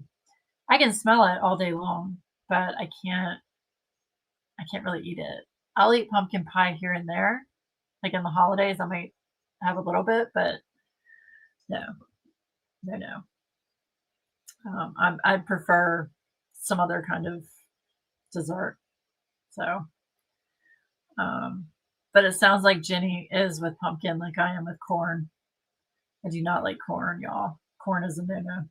I can smell it all day long, but I can't really eat it. I'll eat pumpkin pie here and there. Like in the holidays, I might have a little bit, but no. I'd prefer some other kind of dessert. So, but it sounds like Jenny is with pumpkin like I am with corn. I do not like corn, y'all. Corn is a no-no.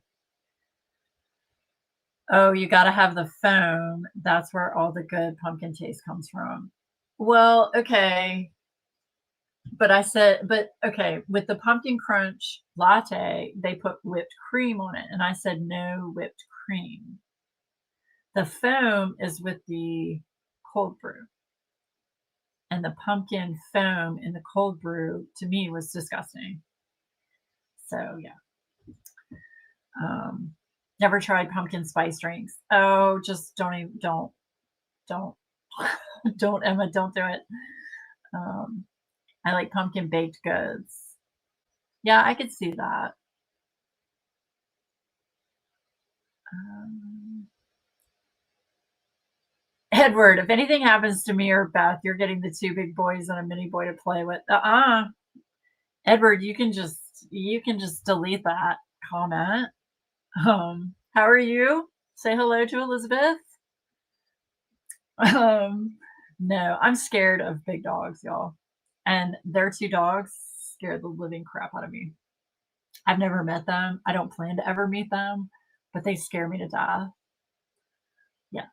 Oh, you got to have the foam. That's where all the good pumpkin taste comes from. Well, okay. But okay, with the pumpkin crunch latte, they put whipped cream on it. And I said, no whipped cream. The foam is with the cold brew. And the pumpkin foam in the cold brew, to me, was disgusting. So, yeah. Never tried pumpkin spice drinks. Oh, just don't, Emma, don't do it. I like pumpkin baked goods. Yeah, I could see that. Edward, if anything happens to me or Beth, you're getting the two big boys and a mini boy to play with. Edward, you can just delete that comment. How are you? Say hello to Elizabeth. No, I'm scared of big dogs, y'all. And their two dogs scared the living crap out of me. I've never met them. I don't plan to ever meet them, but they scare me to death. Yeah.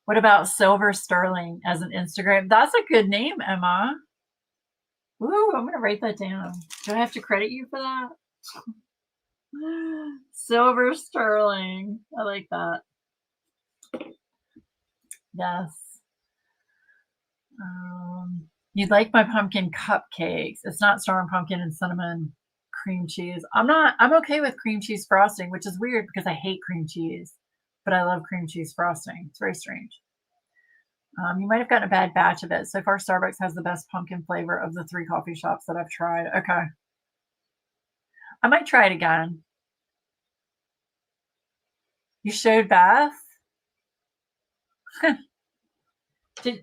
What about Silver Sterling as an Instagram? That's a good name, Emma. Ooh, I'm going to write that down. Do I have to credit you for that? Silver Sterling. I like that. Yes. You'd like my pumpkin cupcakes. It's not storm pumpkin and cinnamon cream cheese. I'm okay with cream cheese frosting, which is weird because I hate cream cheese, but I love cream cheese frosting. It's very strange. You might have gotten a bad batch of it. So far, Starbucks has the best pumpkin flavor of the 3 coffee shops that I've tried. Okay. I might try it again. You showed Beth?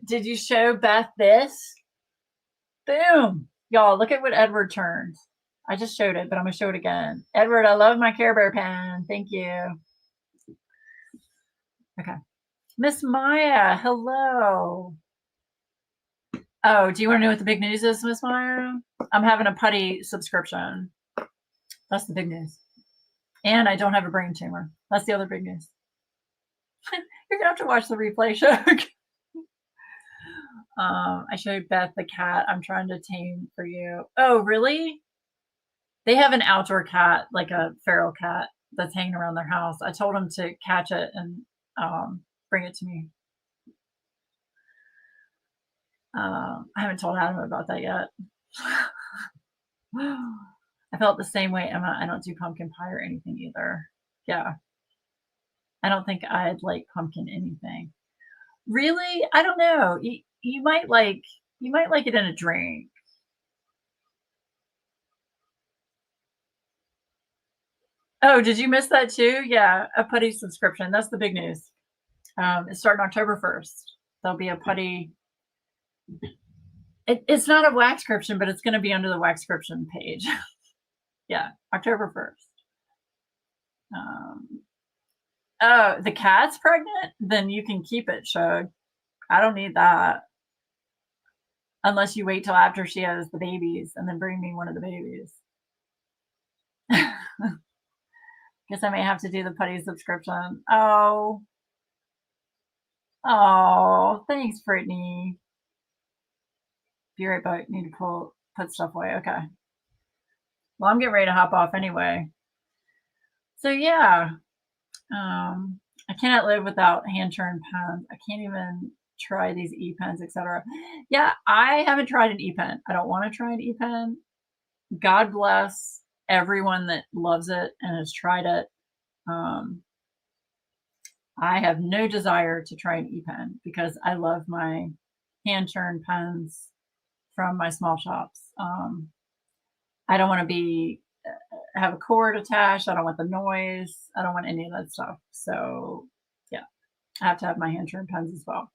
Did you show Beth this? Boom. Y'all, look at what Edward turned. I just showed it, but I'm going to show it again. Edward, I love my Care Bear pen. Thank you. Okay. Miss Maya, hello. Oh, do you want to know what the big news is, Miss Maya? I'm having a putty subscription. That's the big news. And I don't have a brain tumor. That's the other big news. You're going to have to watch the replay show. I showed Beth the cat I'm trying to tame for you. Oh, really? They have an outdoor cat, like a feral cat that's hanging around their house. I told them to catch it and bring it to me. I haven't told Adam about that yet. I felt the same way, Emma. I don't do pumpkin pie or anything either. Yeah. I don't think I'd like pumpkin anything. Really? I don't know. You might like it in a drink. Oh, did you miss that too? Yeah, a putty subscription. That's the big news. It's starting October 1st. There'll be a putty. It's not a waxcription, but it's going to be under the waxcription page. Yeah, October 1st. Oh, the cat's pregnant? Then you can keep it, Shug. I don't need that. Unless you wait till after she has the babies and then bring me one of the babies. Guess I may have to do the putty subscription. Oh. Oh, thanks, Brittany. Be right back. Need to put stuff away. Okay. Well, I'm getting ready to hop off anyway. So yeah. I cannot live without hand-turned pens. I can't even try these e-pens, etc. Yeah, I haven't tried an e-pen. I don't want to try an e-pen. God bless everyone that loves it and has tried it. I have no desire to try an e-pen because I love my hand-turned pens from my small shops. I don't want to have a cord attached. I don't want the noise. I don't want any of that stuff. So yeah, I have to have my hand-turned pens as well.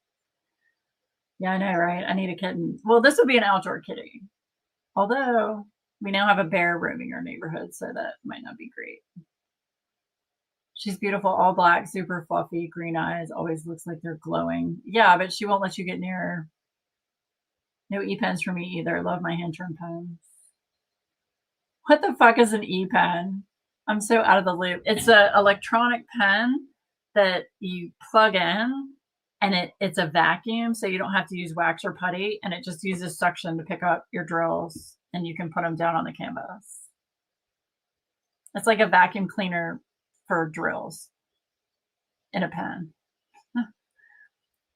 Yeah, I know, right? I need a kitten. Well, this would be an outdoor kitty. Although we now have a bear roaming our neighborhood, so that might not be great. She's beautiful, all black, super fluffy, green eyes, always looks like they're glowing. Yeah, but she won't let you get near her. No e-pens for me either. Love my hand-turned pens. What the fuck is an e-pen? I'm so out of the loop. It's an electronic pen that you plug in, and it's a vacuum, so you don't have to use wax or putty, and it just uses suction to pick up your drills, and you can put them down on the canvas. It's like a vacuum cleaner for drills in a pen.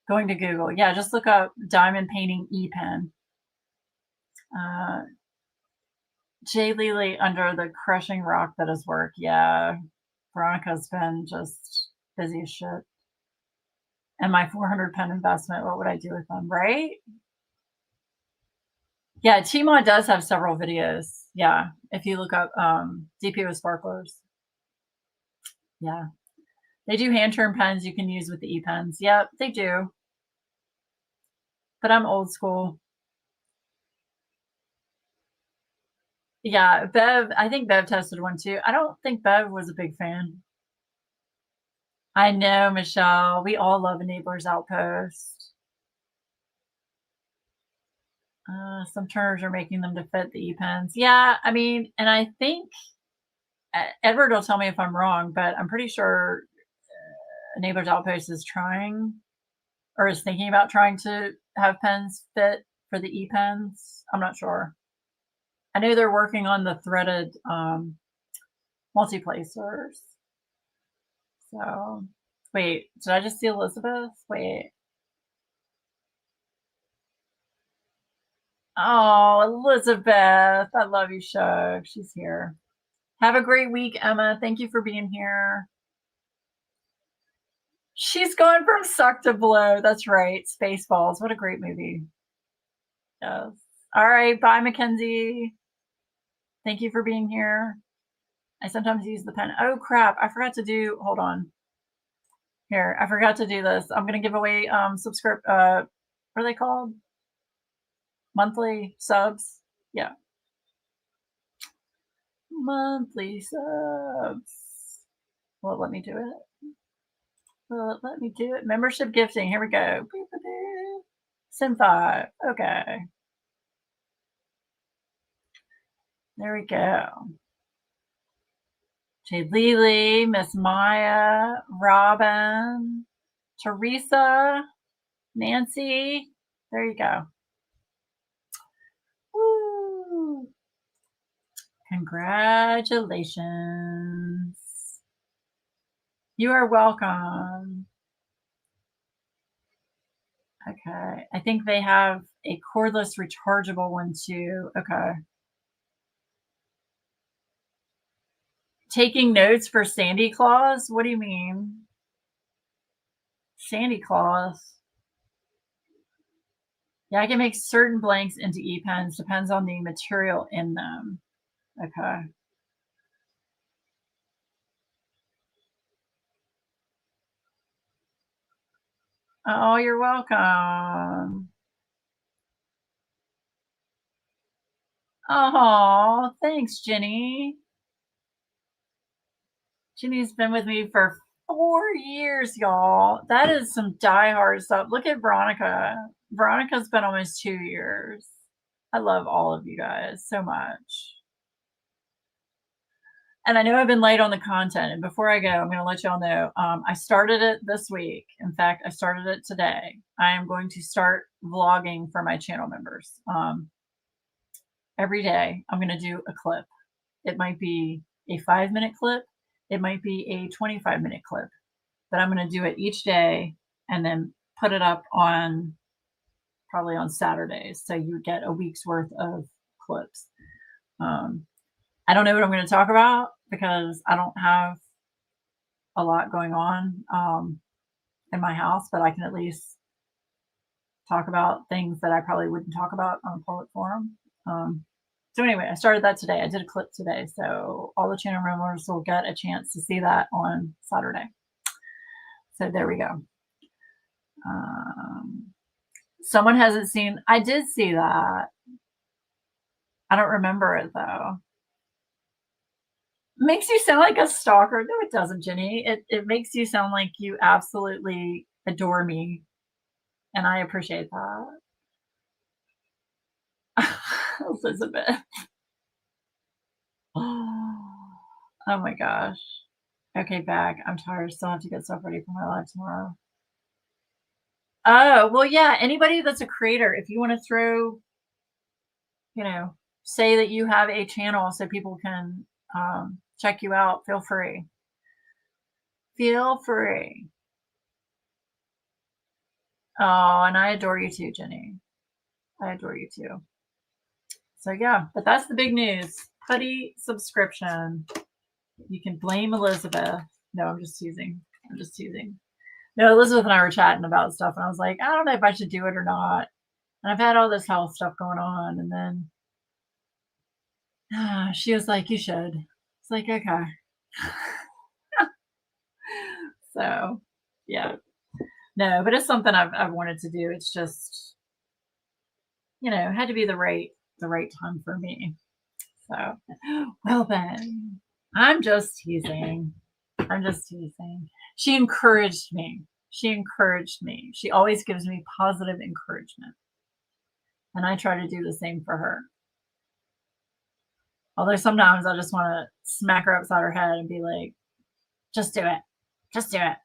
Going to Google. Yeah, just look up diamond painting e-pen. Jay Lely under the crushing rock that is work. Yeah, Veronica's been just busy as shit. And my 400 pen investment, what would I do with them, right? Yeah, Tmod does have several videos. Yeah, if you look up DPO Sparklers. Yeah, they do hand-turned pens you can use with the e-pens. Yep, they do. But I'm old school. Yeah, Bev, I think Bev tested one too. I don't think Bev was a big fan. I know, Michelle. We all love Enabler's Outpost. Some turners are making them to fit the e-pens. Yeah, I mean, and I think Edward will tell me if I'm wrong, but I'm pretty sure Enabler's Outpost is trying or is thinking about trying to have pens fit for the e-pens. I'm not sure. I know they're working on the threaded multi-placers. So, wait, did I just see Elizabeth? Wait. Oh, Elizabeth. I love you, Shug. She's here. Have a great week, Emma. Thank you for being here. She's going from suck to blow. That's right. Spaceballs. What a great movie. Yes. All right. Bye, Mackenzie. Thank you for being here. I sometimes use the pen. Oh, crap. I forgot to do, hold on. Here, I forgot to do this. I'm going to give away What are they called? Monthly subs? Yeah. Monthly subs. Will it let me do it? Will it let me do it? Membership gifting. Here we go. Sim 5. Okay. There we go. Jay Lily, Miss Maya, Robin, Teresa, Nancy. There you go. Woo. Congratulations. You are welcome. Okay. I think they have a cordless rechargeable one too. Okay. Taking notes for Sandy Claus? What do you mean? Sandy Claus. Yeah, I can make certain blanks into e-pens. Depends on the material in them. Okay. Oh, you're welcome. Oh, thanks, Jenny. Jenny's been with me for 4 years, y'all. That is some diehard stuff. Look at Veronica. Veronica's been almost 2 years. I love all of you guys so much. And I know I've been late on the content. And before I go, I'm going to let y'all know, I started it this week. In fact, I started it today. I am going to start vlogging for my channel members. Every day, I'm going to do a clip. It might be a 5-minute clip. It might be a 25-minute clip. But I'm going to do it each day and then put it up on probably on Saturdays. So you get a week's worth of clips. I don't know what I'm going to talk about because I don't have a lot going on in my house, but I can at least talk about things that I probably wouldn't talk about on a public forum. So anyway, I started that today. I did a clip today. So all the channel members will get a chance to see that on Saturday. So there we go. Someone hasn't seen, I did see that. I don't remember it though. Makes you sound like a stalker. No, it doesn't, Jenny. It makes you sound like you absolutely adore me. And I appreciate that. Elizabeth. Oh my gosh. Okay, back. I'm tired. Still have to get stuff ready for my live tomorrow. Oh, well, yeah. Anybody that's a creator, if you want to throw, say that you have a channel so people can check you out, feel free. Feel free. Oh, and I adore you too, Jenny. I adore you too. So yeah, but that's the big news. Putty subscription. You can blame Elizabeth. No, I'm just teasing. I'm just teasing. No, Elizabeth and I were chatting about stuff, and I was like, I don't know if I should do it or not. And I've had all this health stuff going on, and then she was like, you should. It's like, okay. So yeah. No, but it's something I've wanted to do. It's just, it had to be the right time for me. So, well then, I'm just teasing. I'm just teasing. She encouraged me. She encouraged me. She always gives me positive encouragement. And I try to do the same for her. Although sometimes I just want to smack her upside her head and be like, just do it. Just do it.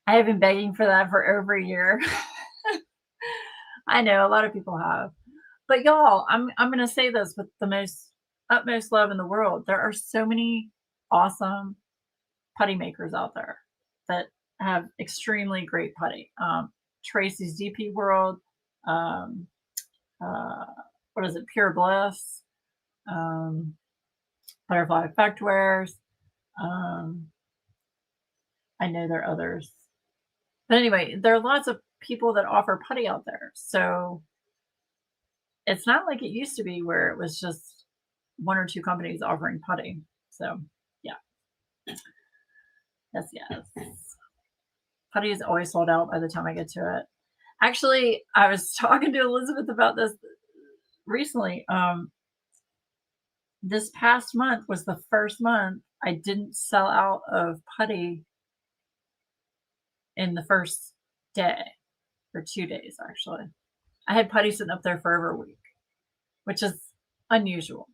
I have been begging for that for over a year. I know a lot of people have. But y'all, I'm going to say this with the utmost love in the world. There are so many awesome putty makers out there that have extremely great putty. Tracy's DP World, what is it? Pure Bliss, Butterfly Effect Wares. I know there are others. But anyway, there are lots of people that offer putty out there. So it's not like it used to be where it was just 1 or 2 companies offering putty. So yeah. Yes. Putty is always sold out by the time I get to it. Actually, I was talking to Elizabeth about this recently. This past month was the first month I didn't sell out of putty in the first day, or 2 days, actually. I had putty sitting up there for over a week, which is unusual.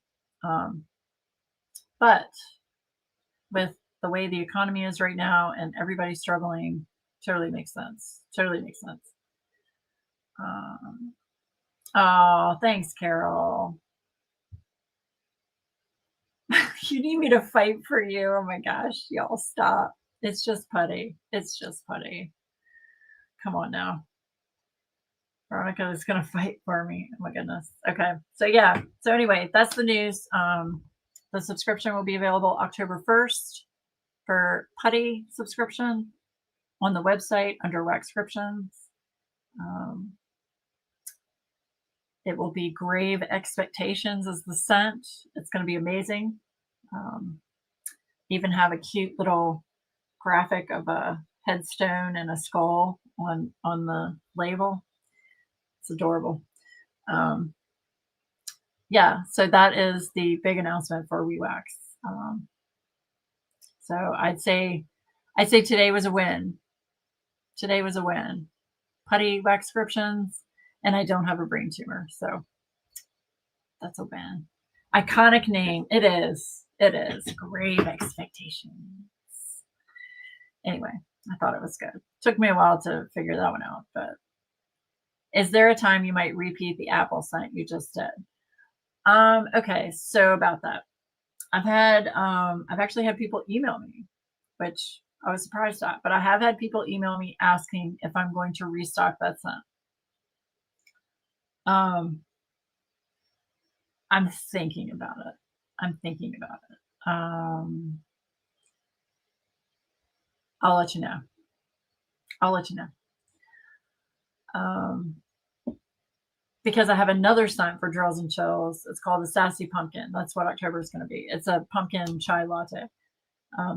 But with the way the economy is right now and everybody struggling, totally makes sense. Totally makes sense. Oh, thanks, Carol. You need me to fight for you. Oh my gosh, y'all stop. It's just putty. It's just putty. Come on now. Veronica is going to fight for me. Oh my goodness. Okay. So yeah. So anyway, that's the news. The subscription will be available October 1st for putty subscription on the website under Waxcriptions. It will be Grave Expectations as the scent. It's going to be amazing. Even have a cute little graphic of a headstone and a skull on the label. It's adorable. Yeah, so that is the big announcement for WeeWax. So I'd say today was a win. Today was a win. Putty Waxcriptions, and I don't have a brain tumor, so that's a win. Iconic name. It is. It is. Grave Expectations. Anyway, I thought it was good. Took me a while to figure that one out, but is there a time you might repeat the apple scent you just did? Okay, so about that. I've actually had people email me, which I was surprised at, but I have had people email me asking if I'm going to restock that scent. I'm thinking about it. I'm thinking about it. I'll let you know. I'll let you know. Because I have another scent for Drills and Chills. It's called the Sassy Pumpkin. That's what October is going to be. It's a pumpkin chai latte.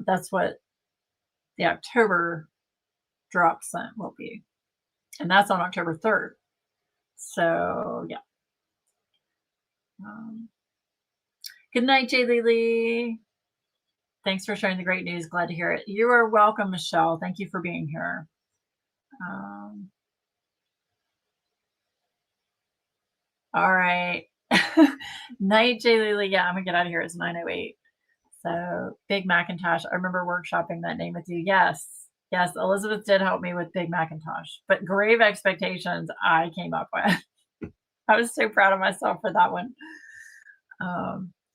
That's what the October drop scent will be. And that's on October 3rd. So, yeah. Good night, J. Lily. Thanks for sharing the great news. Glad to hear it. You are welcome, Michelle. Thank you for being here. All right. Night, J. Lily. Yeah, I'm going to get out of here. It's 9:08. So, Big Macintosh. I remember workshopping that name with you. Yes. Yes, Elizabeth did help me with Big Macintosh. But Grave Expectations, I came up with. I was so proud of myself for that one.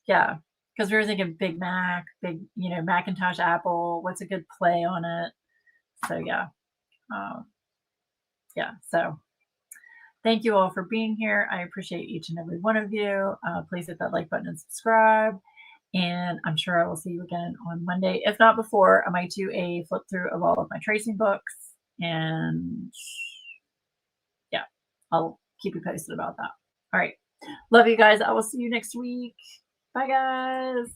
Yeah, because we were thinking Big Mac, big, Macintosh Apple. What's a good play on it? So, yeah. Yeah, so thank you all for being here. I appreciate each and every one of you. Please hit that like button and subscribe. And I'm sure I will see you again on Monday. If not before, I might do a flip through of all of my tracing books. And yeah, I'll keep you posted about that. All right. Love you guys. I will see you next week. Bye, guys.